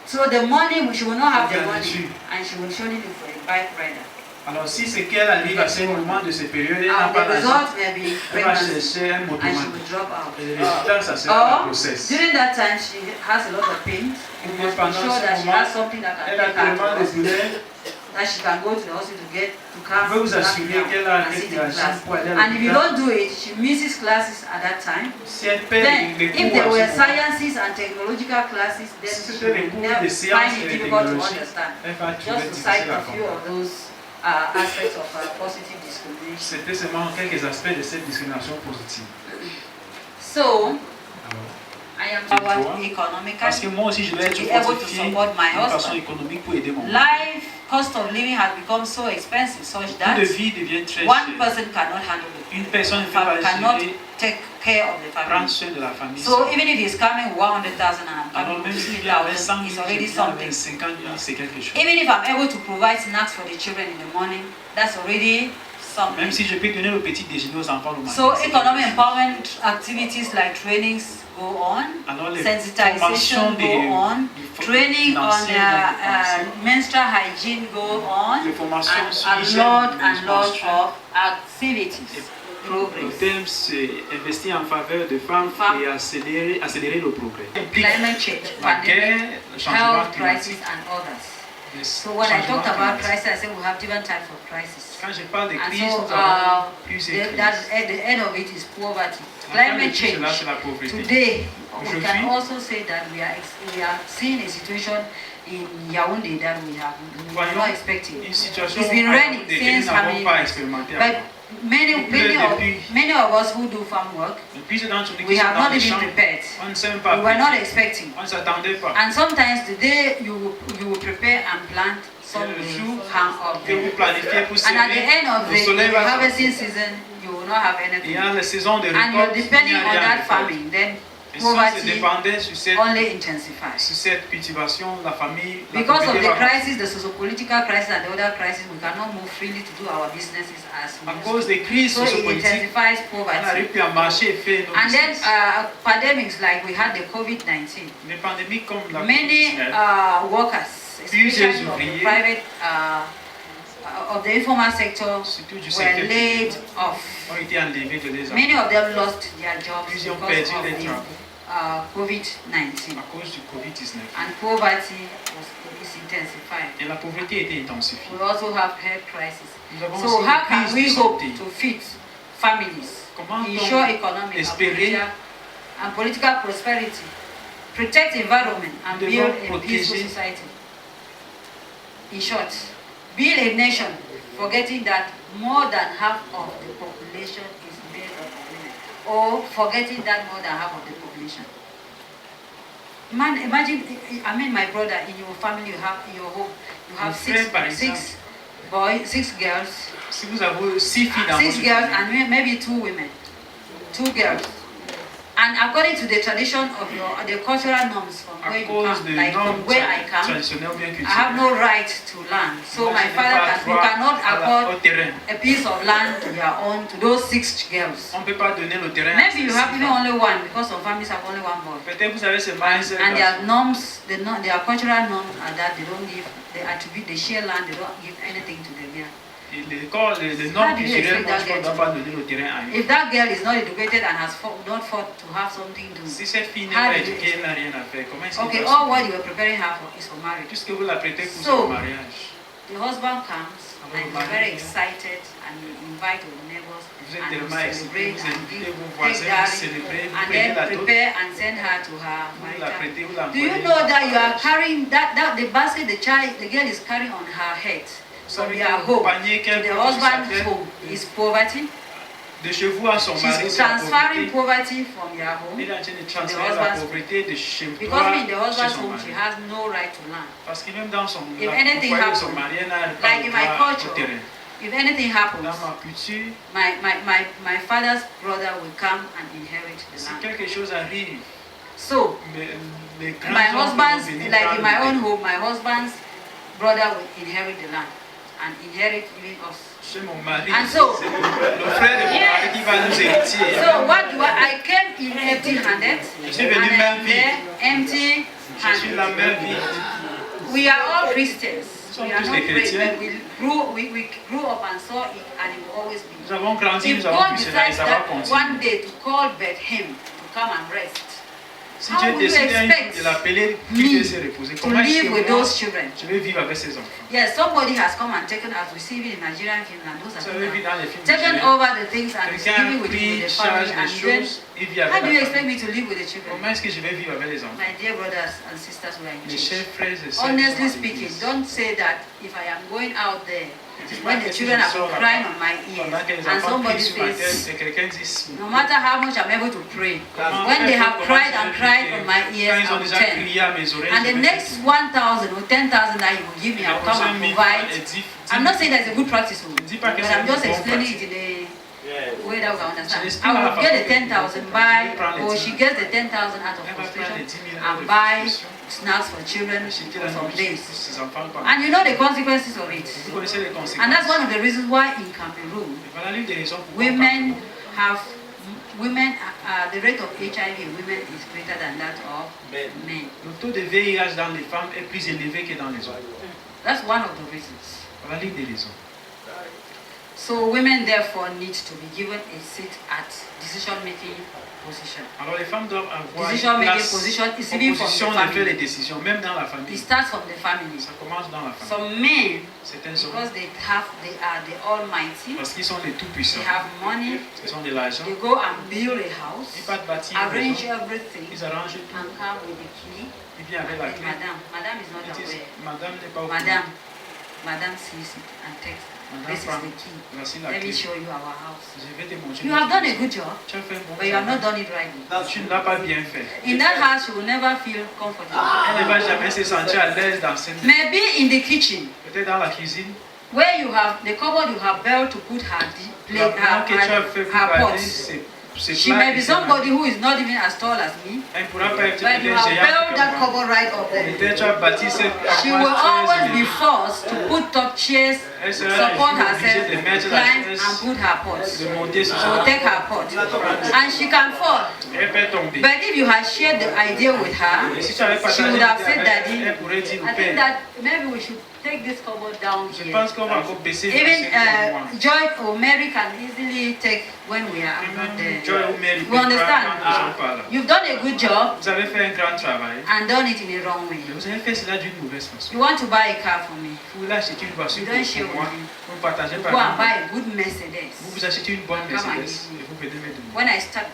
So the money, she will not have the money, Dessus. and she will surely look for a bike rider. Alors si c'est qu'elle arrive à ce moment de ces périodes, elle n'a And pas the l'argent, result may be elle va pregnancy, chercher un and she motomane. will drop out. Et le résultat, ça sera un Or, process. during that time, she has a lot of pain. You Mais must be pendant sure ce that she moment, has something that can Elle a take her to tellement the de hospital, douleurs. that she can go to the hospital to get to Je calm veux vous calm assurer down qu'elle a and sit quelque in class. argent pour aller à And if you l'hôpital. don't do it, she misses classes at that time. Si elle perd Then, les if cours there à were ce moment, sciences and technological classes, then si she c'était les would cours never de sciences find et it de difficult to technologie, understand. elle va trouver Just to cite difficile à a few of comprendre. those aspects of positive discrimination. C'était seulement quelques aspects de cette discrimination positive. So, Alors, I am vois, powered economically. parce que moi aussi, je dois être To be able to fortifié support my d'une façon husband. économique pour aider mon mari. Life cost of living has become so expensive such Le that coût de vie devient très one cher. person cannot handle it. Une personne ne peut pas Cannot gérer, take care of the prendre family. soin de la famille. So even if he's coming 100,000 and I'm Alors coming même s'il vient avec 100 50,000, 000, it's je already viens avec something. 50 000, c'est quelque chose. Even if I'm able to provide snacks for the children in the morning, that's already something. Même si je peux donner le petit déjeuner aux enfants le matin. So c'est economic quelque chose. empowerment activities like trainings go on, Alors les sensitization formations go on, training on financières, menstrual hygiene go on, les formations sur and l'hygiène lot menstruelle. of activities. Le Progress. thème, c'est investir en faveur des femmes et accélérer le progrès. Climate change, La pandemic, guerre, le changement health crisis, climatique, and others. le So when I changement talked about climatique. crisis, I said we have different types of crises. Quand je parle de And crise, so nous avons plusieurs at crises. the end of it is poverty. La fin de Climate tout cela, change. c'est la pauvreté. Today, we je can fuis. also say that we are seeing a situation in Yaoundé that we are Voyons not expecting. une situation It's been à raining laquelle since nous n'avons coming, pas expérimenté but avant. many of us who do farm work, Et puis d'entre nous we qui sont have dans not les even champs, prepared. on ne sait même pas. We were not préparer. expecting. On ne s'attendait pas. And sometimes the day you will prepare and plant, some Le will jour hang up que vous there. planifiez pour And at the semer, end of le soleil the va harvesting sortir. season, you will not have Et anything. à la saison de And you're récolte, il n'y depending a on rien that à récolter. farming, then Et si on se poverty dépendait sur only intensifies. cette cultivation, la famille, la Because of pauvreté the va croître. crisis, the socio-political crisis and the other crisis, we cannot move freely to do our businesses as we À used cause to. des crises So it sociopolitiques, intensifies on n'arrive poverty. plus à marcher et faire nos And then business. pandemics like we had the COVID-19, Les pandémies comme la many COVID-19, workers, Plusieurs especially of the ouvriers, private, of the informal sector, surtout du were secteur laid public, off. ont été enlevés de les Many emplois of them lost their jobs Plusieurs ont because perdu of les the jobs COVID-19. à cause du COVID-19. And poverty is intensified. Et la pauvreté a été intensifiée. We also have health crisis. Nous avons So aussi how une can crise we de hope santé. to feed families, Comment ensure donc economic espérer and political prosperity, protect environment and Nous build devons a peaceful protéger. society? In short, build a nation forgetting that more than half of the population is made up of women, or forgetting that more than half of the population. Imagine, I mean, my brother, in your family, you have in your home, you have Mon frère, par six boys, 6 girls, Si vous avez 6 filles dans 6 votre girls famille, and maybe 2 women, 2 girls. And according to the tradition of the cultural norms from à where you cause come, des like from normes where I come, traditionnelles bien I have culturelles, no right to land. So Moi, my je n'ai father pas you droit cannot au accord terrain. a piece of land to their own to those 6 girls. On ne peut pas donner le terrain à Maybe you ces have six even femmes. only one because some families have only one boy. Peut-être vous avez seulement un seul And garçon. their norms, their cultural norms are that they don't give, they attribute, they share land, they don't give anything to them. Yeah. Et les normes How do you culturelles expect that montrent qu'on ne girl doit to- pas donner le terrain à une. If that girl is not educated and has not fought to have something to Si cette fille n'est How pas do you éduquée, elle n'a rien à faire. Comment est-ce okay, qu'elle all va what you were preparing her for is for marriage. Puisque vous la prêtez pour So, son mariage, The husband comes Avant and le he's very mariage, excited and you invite your neighbors vous êtes and you tellement excité, celebrate vous and invitez give vos take voisins, vous dowry célébrez, vous and prenez then la dot, prepare and send her to her vous la marital. prêtez, vous Do you l'envoyez. know that you are carrying that the basket the girl is carrying on her head Vous from savez their que le home panier to qu'elle the porte sur sa husband's tête, home is poverty? de chez vous à son mari, She's c'est la transferring pauvreté. poverty from their home Elle est en train de transférer la husband's- pauvreté de chez because toi in the chez husband's son home she mari. has no right to land. Parce que même dans son If la- anything au foyer de son happens, mari, elle n'a pas Like le in my droit au culture, terrain. if anything happens, Dans ma culture, my father's brother will come and inherit the si land. quelque chose arrive, So les grands my hommes vont husband's, venir like prendre in my le own terrain. home, my husband's brother will inherit the land and inherit even us. Chez mon mari, And so- c'est le frère de mon mari qui va nous hériter. So what do I came in empty-handed Je suis venu and main I'm vide. there Je suis empty-handed. la main vide. We are all Christians. sommes We are tous not des great, chrétiens. but we grew up and saw it and it will always be. Nous avons grandi, If nous avons God vu cela et decides ça va that continuer. one day to call Bethlehem to come and rest, Si how Dieu will you décide un jour expect de l'appeler, me qu'il puisse se reposer, to comment est-ce live que with moi, those children? je vais vivre avec ces enfants? Yes, somebody has come and taken us. We see it in Nigerian films and those are Vous avez vu dans les films taken nigériens, over the things and is quelqu'un living with pris the charge family des and then choses, il vit how avec do you la expect famille. me to live with the children? Comment est-ce que je vais vivre avec les enfants? My dear brothers and sisters who are in Mes church. chers frères et sœurs, Honestly qui sont à speaking, l'église. don't say that if I am going out there Dites-moi when the que si children je have been sors crying là-bas, on my ears pendant que les and enfants somebody crient sur ma tête says, et quelqu'un dit no matter how much I'm able to pray, comment when they faire have pour cried comment and je cried vais on my prier? ears, Quand ils ont I will déjà turn. crié à mes oreilles, And je the vais next prier. 1,000 or 10,000 that you will give me, Le I'll come prochain and 1000 provide. et 10 I'm not saying that's a good practice, Je dis pas que but c'est I'm just une bonne explaining pratique. it in a way that we can understand. Je l'explique I à la will get the façon 10,000 que by, je prends les or 10 she 000. gets the 10,000 out of Elle va prendre frustration les 10 000 and de buy frustration. snacks for children Acheter for la some nourriture days. pour ses enfants. And you know the consequences of it. Vous connaissez les conséquences. And that's one of the reasons why in Cameroon, Et voilà l'une des raisons pour women have, the rate of HIV in women is greater than that of men. le taux de VIH dans les femmes est plus élevé que dans les hommes. That's one of the reasons. Voilà l'une des raisons. So women therefore need to be given a seat at decision-making position. Alors les femmes doivent avoir une Decision-making place position is en even from position the de faire les family. décisions, même dans la It famille. starts from the family. Ça commence dans la famille. Some men, Certains hommes, because they are the Almighty, parce qu'ils sont les tout-puissants, they have money, ce sont de l'argent, they go and build a ils house, partent bâtir une arrange maison, everything, ils arrangent tout, and come with the key. ils viennent avec la And clé. Madam is not It is- aware. Madame n'est pas au courant. Madam sees it and takes it. Madame This is prend, the key. voici la Let me clé. show you our house. Je vais te montrer. You have done a good job, Tu as fait un bon but you have not travail. done it right. Tu ne l'as pas bien fait. In that house, you will never feel comfortable. Elle ne va jamais se sentir à l'aise dans cette maison. Maybe in the kitchen, Peut-être dans la cuisine, where you have the cupboard, you have built to put her la plan que tu as fait pour garder pots. ces She may plats be et ces somebody who is not even as tall as me, Elle ne pourra pas être but you peut-être have géante built that comme moi. cupboard right up there. Peut-être tu as bâti cette She will armoire always très be élevée. forced to put top chairs, Elle sera support obligée herself, de mettre la climb chaise, and put her pots. de monter sur She will son take her pot. And she can fall. Elle peut tomber. But if you had shared the idea with her, Et si tu avais she partagé would have l'idée said, avec Daddy, elle, elle pourrait dire, I think Père, that maybe we should take this cupboard down je here. pense qu'on va encore baisser Even le moi. Joy or Mary can easily take when we are not there. Joy ou Mary We peut prendre understand? quand nous ne sommes pas là. You've done a good job Vous avez fait un grand travail, and done it in a wrong way. mais vous avez fait cela d'une mauvaise façon. You want to buy a car for me? Vous voulez acheter une voiture You don't share pour moi, with me. vous ne partagez pas Go and avec moi. buy a good Mercedes. Vous achetez une bonne Come and Mercedes give me. et vous venez me donner. When I start,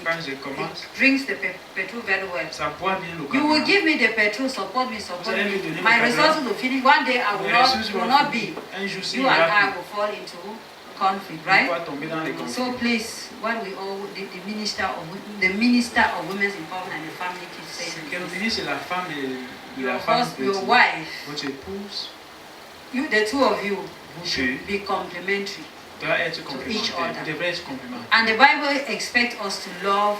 Quand je commence, it drinks the petrol very well. ça boit bien le You will carburant. give me the petrol, support me. Vous allez me donner My le resources will finish. One day I will Les ressources will vont not finir. be. Un jour, You and I will fall into conflict, on right? va tomber dans les conflits. So please, when we all the minister of women's empowerment and the family keeps C'est saying, que le ministre, c'est la femme et your la femme husband, your petite. wife, Votre épouse you, the two of you, Vous should be complementary. doit être each complémentaire. other. Vous devrez être complémentaire. And the Bible expects us to love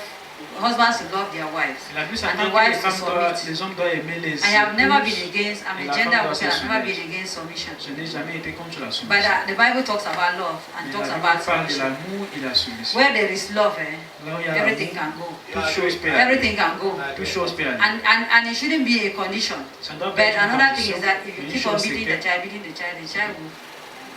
husbands to love their wives, La Bible and the s'attend que les wives to femmes doivent, submit. les hommes doivent aimer les I have never been épouses. against. I'm Et a la gender femme doit woman. se I've never soumettre. been against submission. Je n'ai jamais été contre la But soumission. the Bible talks about love and Mais talks la about Bible parle de submission. l'amour et la soumission. Where there is love, Là où il y a everything l'amour, can go. toute chose peut aller. Everything can go. Toute chose peut aller. And it shouldn't be a condition. Ça doit But être une another thing condition. is that if you Une keep on chose, c'est beating que the child will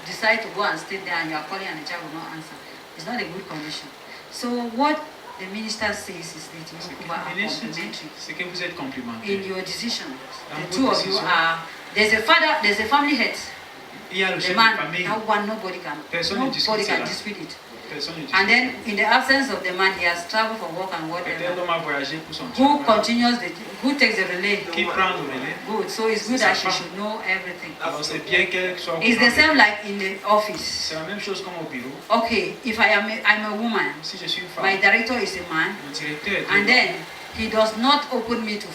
decide to go and stay there, and you are calling and the child will not answer. It's not a good condition. So what the minister says is that you c'est que are le ministre dit, complementary c'est que vous êtes complémentaires. in your decisions. Dans The vos two of you décisions. are. There's a father. There's a family head. Il y a le The chef de man. famille. That one nobody can. Personne ne discute Nobody can cela. dispute it. Personne ne dit. And then in the absence of the man, he has traveled for work and Peut-être whatever. l'homme a voyagé pour son Who travail. continues who takes the relay? Qui prend le relais? Good. So it's good C'est that sa she femme. should know everything. Alors c'est bien qu'elle soit au It's the courant. same like in the office. C'est la même chose comme au bureau. Okay, if I'm a woman, Si je suis une my femme, director is a man, mon directeur est and un then he does not open me to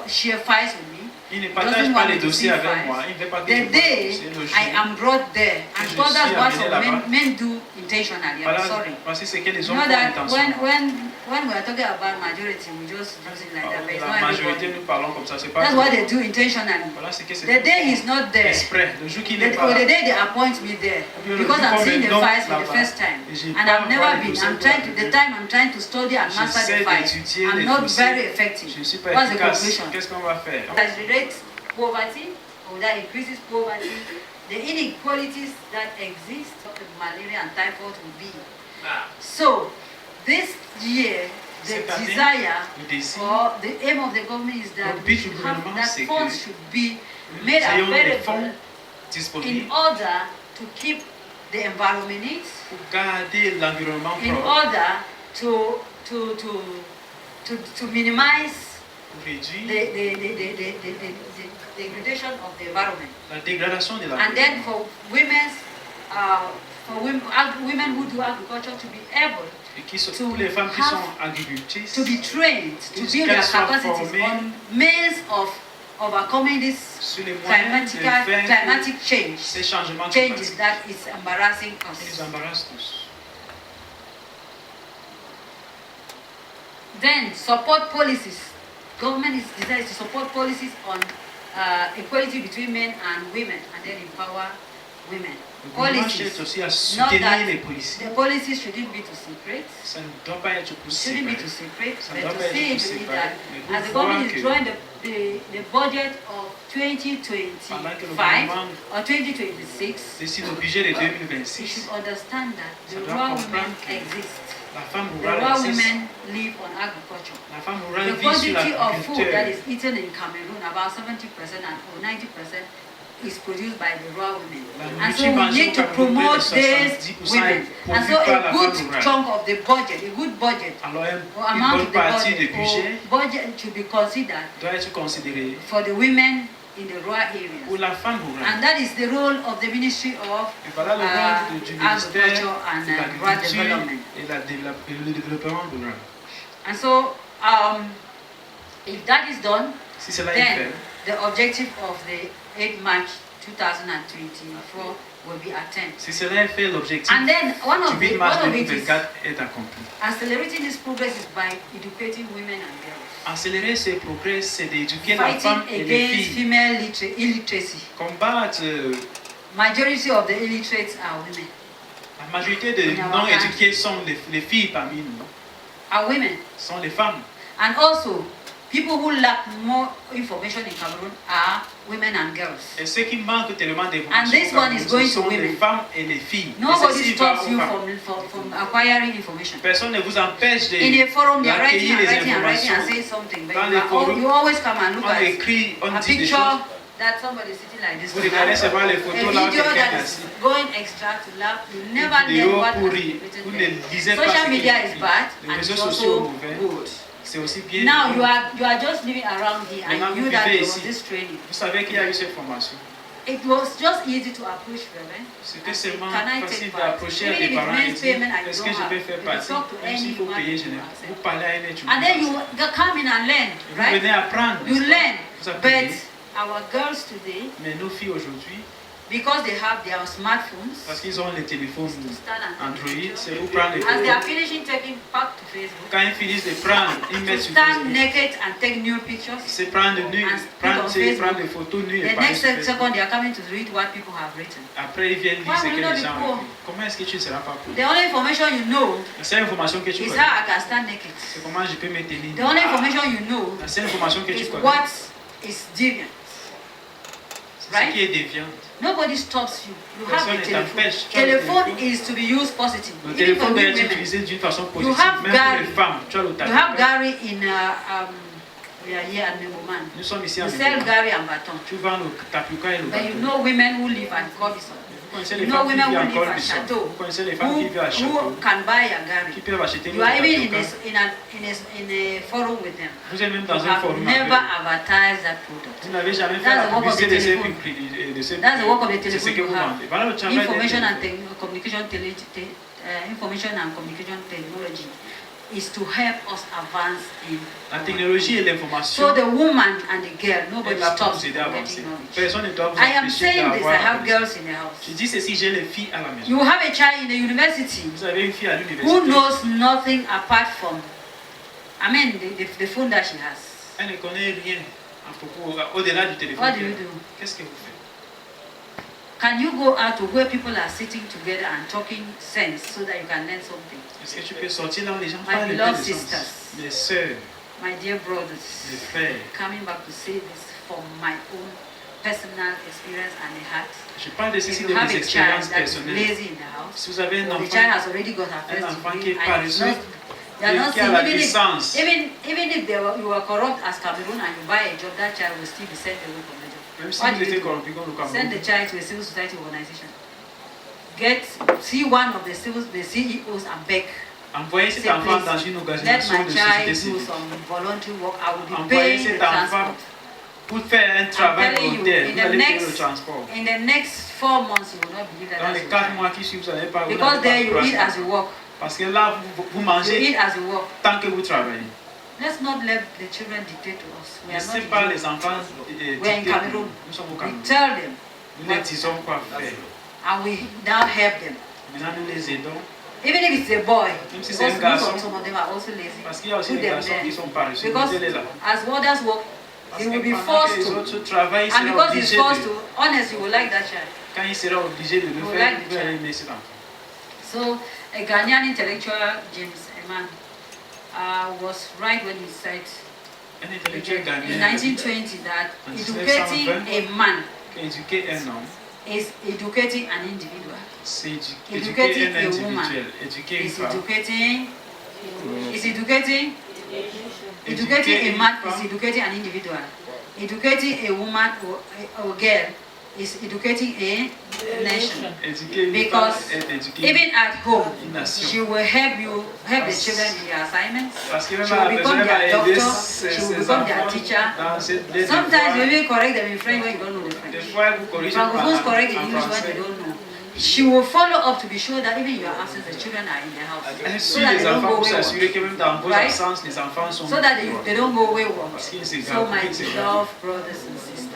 share files with me. il ne He partage doesn't pas want les me to dossiers see avec files. moi. Il ne veut pas que The je vois les day dossiers le jour. I am brought there, and Je because that's suis what amené some là-bas. men do intentionally. I'm Voilà, sorry. voici ce que les You hommes know font that intentionnellement. when we are talking about majority, we just use it like that, but it's La not majorité, everybody. nous parlons comme ça. C'est pas That's tout. what they do intentionally. Voilà ce que c'est. The day he's not there, Exprès. Le jour qu'il n'est or pas the là. day they appoint me there, bien, because le I'm jour seeing the qu'on me files for the nomme first time, là-bas, et j'ai and pas I've never voir les been. dossiers I'm trying to pour the time I'm trying to study and master the J'essaie files. d'étudier I'm les not dossiers. very effective. Je ne suis pas What's the efficace. conclusion? Qu'est-ce qu'on va faire? That relates poverty, or that increases poverty, the inequalities that exist, malaria and typhoid will be. So this year, the Cette année, desire le désir, or the aim of the government is that Le we but should du have gouvernement, that c'est funds que should be made nous ayons les available fonds in disponibles order to keep the environment neat, pour garder l'environnement in propre, order to minimize pour réduire the degradation of the environment. la dégradation de And l'environnement. then for women who do agriculture to be able Et qui sont, to pour les femmes qui have- sont agricultrices, to be trained to Qu'elles build their soient capacities formées on means of overcoming this sur les moyens de faire climatic change ces changements changes climatiques that is embarrassing qui nous us. embarrassent tous. Then support policies. Government is designed to support policies on equality between men and women, and then empower women. Le gouvernement policies. cherche aussi à Not soutenir that les policiers. the policies shouldn't be to secret. Ça ne doit pas être pour Shouldn't be séparer. to secret, Ça but doit to pas être see pour to it séparer. that Mais as pour the voir government is que drawing the budget of pendant que le 2025 gouvernement or 2026, décide au budget de you 2026, should understand that Ça the doit raw comprendre women que exist. la femme The rurale raw existe. women live on agriculture. La femme rurale The vit sur quantity of food that l'agriculture. is eaten in Cameroon, about 70% or 90%, is produced by the raw women. La And so nourriture we mangée need au to Cameroun, promote près de these 70% women. est And so produit par a la good femme rurale. chunk of the budget, a good budget, Alors or une amount bonne of the partie du budget, budget or budget should be considered doit être considérée for the women in the rural pour areas. la femme rurale. And that is the role of the Ministry of Et voilà le rôle du ministère Agriculture and de Rural l'agriculture Development. et le développement rural. And so, if that is done, Si cela est then fait, the objective of the 8 March 2024 will be attained. si cela est fait, l'objectif And then one du of 8 it mars is 2024 est accompli. accelerating this progress is by educating women and girls. Accélérer ces progrès, c'est d'éduquer la Fighting femme et les against filles. female illiteracy. Combattre Majority of the illiterates are women. la majorité des non-éduqués sont les filles parmi nous, Are women. sont les femmes. And also, people who lack more information in Cameroon are women and girls. Et ceux qui manquent tellement And d'informations this one is ce going to sont les women. femmes et les filles. Et Nobody ceci va stops aux you femmes. from acquiring information. Personne ne vous empêche In a forum, they are writing d'accueillir and les writing and writing and informations. saying something, but Dans you, les are forums, you always come and look On at écrit, on a dit des picture choses. that somebody is sitting like this. Vous regardez seulement les A photos là où video quelqu'un that est is assis. going extra to laugh, you never Une learn vidéo what has pourrie. been Vous written ne there. lisez pas ce Social qui media est is écrit. bad Les and réseaux it's sociaux also mauvais. good. C'est aussi bien. Now you are just living around here and Maintenant, you vous knew that vivez there was ici. this training. Vous savez qu'il y a eu cette formation. It was just easy to approach women. C'était and say, seulement "Can I facile take part?" d'approcher Even des if it parents et means dire payment and you est-ce que don't je peux have, faire you can partie, talk to même s'il faut anyone payer, you je ne accept. vous parlez à un être And then humain. you come in and learn, Vous right? venez apprendre. You n'est-ce pas? learn. Vous apprenez. But our girls today, Mais nos filles aujourd'hui, because they have their smartphones, parce qu'ils ont les téléphones to stand and take Android, pictures. c'est pour prendre les As they are photos. finishing taking back to Facebook, Quand ils finissent de prendre, ils to mettent sur stand Facebook. naked and take new pictures. C'est prendre nu, And speak prendre, on c'est Facebook. prendre des photos nues et The parler next sur Facebook. second, they are coming to read what people have written. Après, ils viennent lire Why ce will que you not les be gens poor? ont écrit. Comment est-ce que tu ne seras pas pauvre? The only information you know La seule information que tu is connais, how I can stand naked. c'est comment je peux me tenir. The only information you know La seule information que tu is connais, what is deviant. c'est ce Right? qui est déviant. Nobody stops you. You have Personne a ne telephone. t'empêche. Tu as le Telephone téléphone. is to be used positively. Le Even téléphone for doit we être women. utilisé d'une façon positive. have Même pour Gary. les femmes, tu as le You have téléphone. Gary in we are here at Memoman. Nous sommes ici You en sell Méditerranée. Gary and Baton. Tu vends le tapuka et le But you bateau. know women who live at Corbison. Vous connaissez You les know femmes qui women vivent who à live at Colbison. Chateau. Vous connaissez les femmes qui vivent à Château. Who can buy a Qui Gary. peuvent acheter You are even tapuka. in a forum with them. Vous êtes même You dans un have forum never avec eux. advertised that product. Vous n'avez jamais fait That's la the work of publicité the de ces telephone. prix. That's the work of the C'est ce telephone que you vous have. vendez. Voilà le travail des Information and téléphones. information and communication technology is to help us advance in La technologie et so l'information the woman and the girl, est nobody là pour stops vous aider from à avancer. getting knowledge. Personne ne doit vous I am empêcher saying this, I d'avoir la have connaissance. girls in the house. Je dis ceci, j'ai les filles à la maison. You have a child in the university Vous avez une fille à who l'université. knows nothing apart from, the phone that she has. Elle ne connaît rien à propos, au-delà du téléphone. What do qu'elle you a. do? Qu'est-ce que vous faites? Can you go out to where people are sitting together and talking sense so that you can learn something? Est-ce que tu peux sortir là où les gens My parlent de beloved connaissances? sisters. Mes sœurs, My dear mes brothers, frères, coming back to say this from my own personal experience and the heart. je parle de If ceci you de have mes a child expériences that is personnelles. lazy in the house, Si vous avez un or the enfant, child has already got her un first enfant degree, qui est and it's paresseux, not, they are not qui a seeing, la even licence, if you are corrupt as Cameroon and you buy a job, that child will still be sent away from the job. même si What vous do you étiez do? corrompu comme le Send the Cameroun, child to a civil society organization. See one of the CEOs and beg. envoyez cet Say, enfant please, dans une let organisation my de child société do civile. some voluntary work. I will be Envoyez paying the cet enfant transport. pour faire un travail telling you, volontaire. in Vous the allez payer le next- transport. In the next 4 months, you will not believe that Dans that's les your 4 child. mois qui suivent, vous n'allez pas Because there you eat as transport. you work. Parce que là, vous You mangez eat as you work. tant que vous travaillez. Let's not let the children dictate to us. We are not Laissez pas in les enfants We are in dicter. Cameroon. Nous sommes au We Cameroun. tell them Nous les disons quoi faire. and we now help them. Maintenant, nous les aidons. Even if it's a boy, Même si because c'est un most garçon. of some of them are also lazy. Parce qu'il y a aussi Put des them garçons there. qui sont paresseux. Because Mettez-les là. as others work, Parce they que will be pendant que forced les to. autres travaillent, And c'est because he's obligé forced de... to, honestly, you will like that child. Quand il sera obligé de le faire, il va aimer cet enfant. So, a Ghanaian intellectual, James Eman, was right when he said Un intellectuel in ghanéen 1920 that educating a man éduquer un homme, is educating an individual. c'est Educating éduquer un a woman individuel, éduquer une is femme. Educating a man is educating an individual. Educating a woman or a girl is educating a nation. Because even at home, she will help the children in their assignments. She will become their doctor, she will become their teacher. Sometimes you will correct them in French when you don't know the French. Francophones correct in English when they don't know. She will follow up to be sure that even your absence, the children are in the house. So that they don't go wayward. Right? So that they don't go wayward. So my beloved brothers and sisters,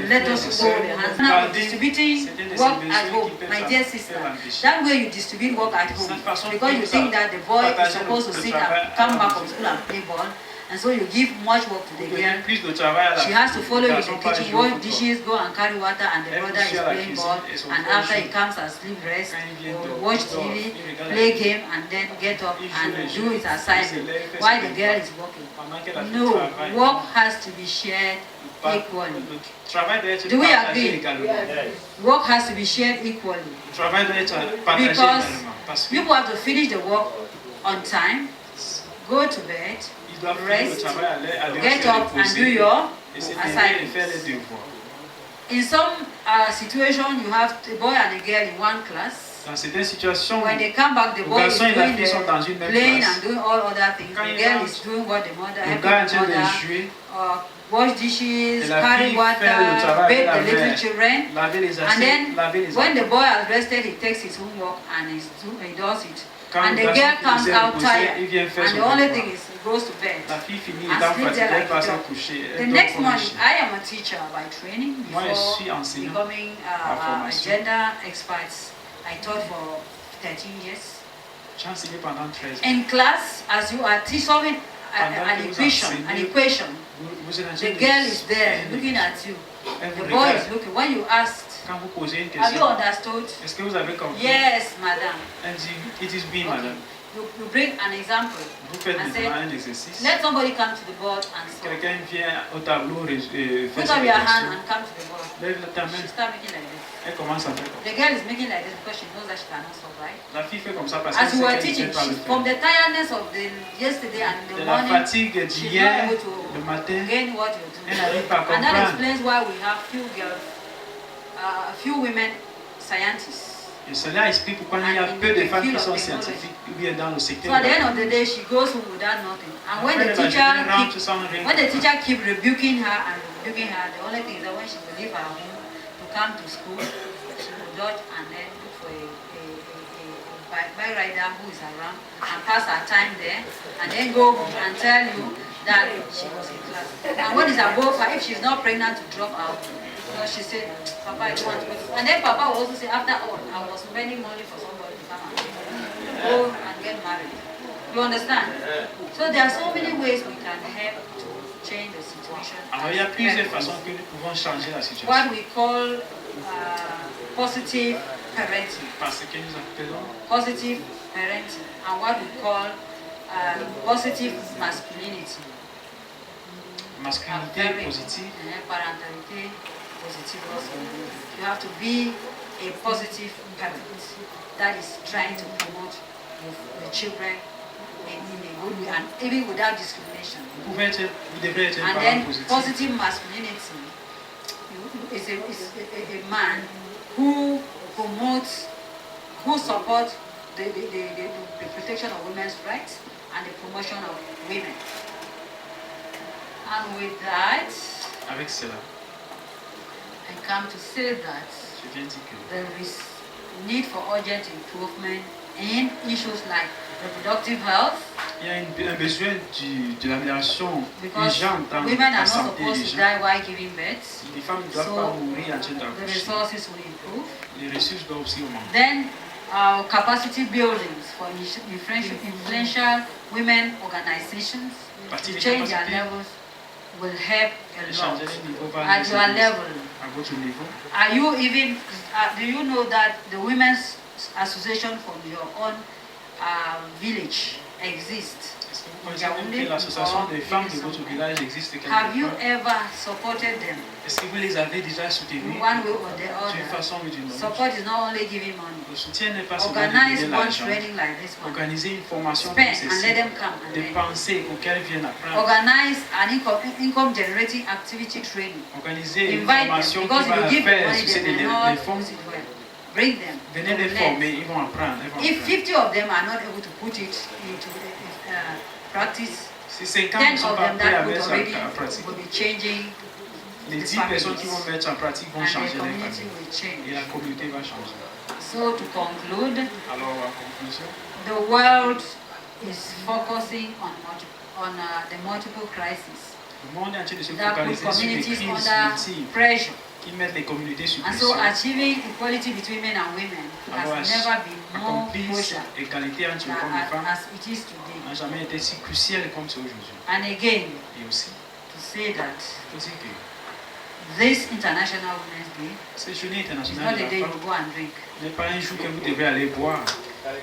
let us hold the hands. Now distributing work at home, my dear sister. That way you distribute work at home because you think that the boy is supposed to sit and come back from school and play ball. And so you give much work to the girl. She has to follow you in the kitchen, wash dishes, go and carry water, and the brother is playing ball. And after he comes and sleep, rest, or watch TV, play game, and then get up and do his assignment while the girl is working. No, work has to be shared equally. Do we agree? Work has to be shared equally. Because people have to finish the work on time, go to bed, rest, get up and do your assignments. In some situation, you have a boy and a girl in one class. When they come back, the boy is doing the playing and doing all other things. The girl is doing what the mother, helping the mother, wash dishes, carry water, bathe the little children. And then when the boy has rested, he takes his homework and he does it. And the girl comes out tired, and the only thing is he goes to bed and sleeps there like a dog. The next morning, I am a teacher by training before becoming a gender expert. I taught for 13 years. In class, as you are solving an equation, the girl is there looking at you. The boy is looking. When you asked, have you understood? Yes, madam. It is me, madam. You bring an example and say, let somebody come to the board and solve. Put up your hand and come to the board. She start making like this. The girl is making like this because she knows that she cannot solve, right? As we were teaching, from the tiredness of the yesterday and the morning, she's not able to gain what you're doing. And that explains why we have few women scientists. Et cela explique pourquoi il y a peu de femmes qui sont scientifiques ou bien dans le secteur. So at the end of the day, she goes home without nothing. And when the teacher keep rebuking her, the only thing is that when she will leave her home to come to school, she will dodge and then look for a bike rider who is around and pass her time there, and then go home and tell you that she was in class. And when it's above her, if she's not pregnant, to drop out. So she said, Papa, I don't want to go. And then Papa will also say, after all, I was spending money for somebody to come and go and get married. You understand? So there are so many ways we can help to change the situation. Alors il y a plusieurs façons que nous pouvons changer la situation. What we call positive parenting. Parce que nous appelons positive parenting, and what we call positive masculinity. Masculinité positive. Parentalité positive also. You have to be a positive parent that is trying to promote the children in a good way and even without discrimination. And then positive masculinity is a man who promotes, who supports the protection of women's rights and the promotion of women. And with that, avec cela, I come to say that there is need for urgent improvement in issues like reproductive health. Il y a un besoin de l'amélioration urgente dans women la are not santé supposed des to gens. die while giving birth. Les femmes ne doivent pas mourir en train The d'accoucher. resources will improve. Les ressources doivent aussi augmenter. Then capacity buildings for influential women organizations to change their levels will help a Et lot changer les niveaux va at nous your aider level. à votre niveau. Are you even, do you know that the women's association from your own village exists? Est-ce que vous pensez que l'association des femmes de votre village existe quelque part? Have you ever supported them? Est-ce que vous les avez déjà soutenus In one way or the d'une other? façon ou d'une autre? Support is not only giving money. Le soutien n'est pas seulement de Organize donner one l'argent. training like this one. Organiser une formation comme Spend and let celle-ci, them come and des learn. pensées pour qu'elles viennent apprendre. Organize an income generating activity training. Organiser une Invite them, formation qui because va if you give faire money, succès they des may not fonds. use it well. Bring them. Venez to les learn. former, ils vont apprendre. If 50 of them are not able to put it into practice, Si 50 10 ne sont of pas them prêts à that would mettre already en pratique, will be changing les the 10 personnes qui vont families, mettre en pratique vont and the changer les community familles. will change. Et la communauté va changer. So to conclude, Alors, en conclusion, the world is focusing on the multiple crises le monde entier de se that put focaliser sur les communities crises under multiples pressure. qui mettent les communautés sous And so pression. achieving equality between men and women Alors, has never been more accomplir crucial cette égalité entre les hommes et les femmes as it is today. n'a jamais été si crucial comme c'est aujourd'hui. And again, Et aussi, to say that il faut dire que this International Women's Day cette journée is internationale not de a day la you femme go and drink. n'est pas un jour que vous devez aller boire.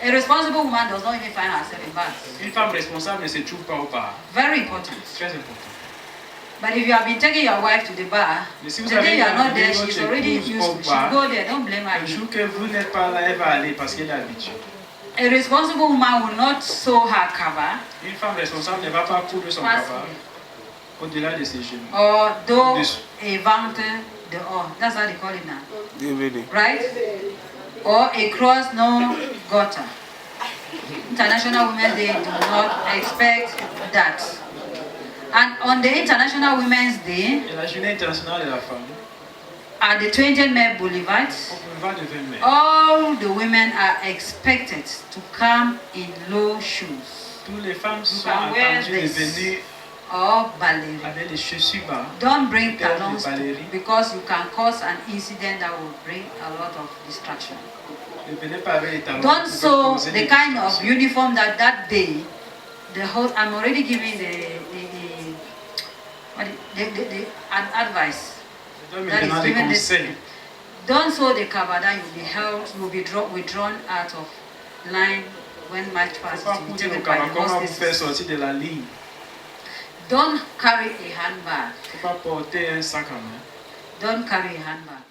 A responsible woman does not even find herself in bars. Une femme responsable ne se trouve pas au bar. Very important. C'est très important. But if you have been taking your wife to the bar, Mais si the vous avez day you are not there, amené she's votre already épouse used au to. She'll bar, go there. Don't blame her. le jour que vous n'êtes pas là, elle va aller parce qu'elle est habituée. A responsible woman will not sew her cover Une femme responsable ne va pas coudre son Parce- cabas au-delà de ses genoux. or do This- a vente dehors. That's how they call it now. DVD. Right? Or a cross no gutter. International Women's Day do not expect that. And on the International Women's Day, Et la journée internationale de la femme, at the 20th May Boulevard, au boulevard de 20 mai, all the women are expected to come in low shoes toutes les femmes sont can wear attendues de this. venir or ballerina. avec les chaussures bas. Don't bring Pair de talons ballerines. because you can cause an incident that will bring a lot of distraction. Ne venez pas avec les talons. Don't qui peuvent sew causer the des kind of distractions. uniform that day, the whole, I'm already giving an advice. Je donne that is maintenant des given this- conseils. Don't sew the cover that you'll be held, you'll be withdrawn out of line when march Il past ne faut pas is coudre taken au by cabas. the Comment vous faire hostesses. sortir de la ligne? Don't carry a handbag. Il ne faut pas porter un sac à main. Don't carry a handbag.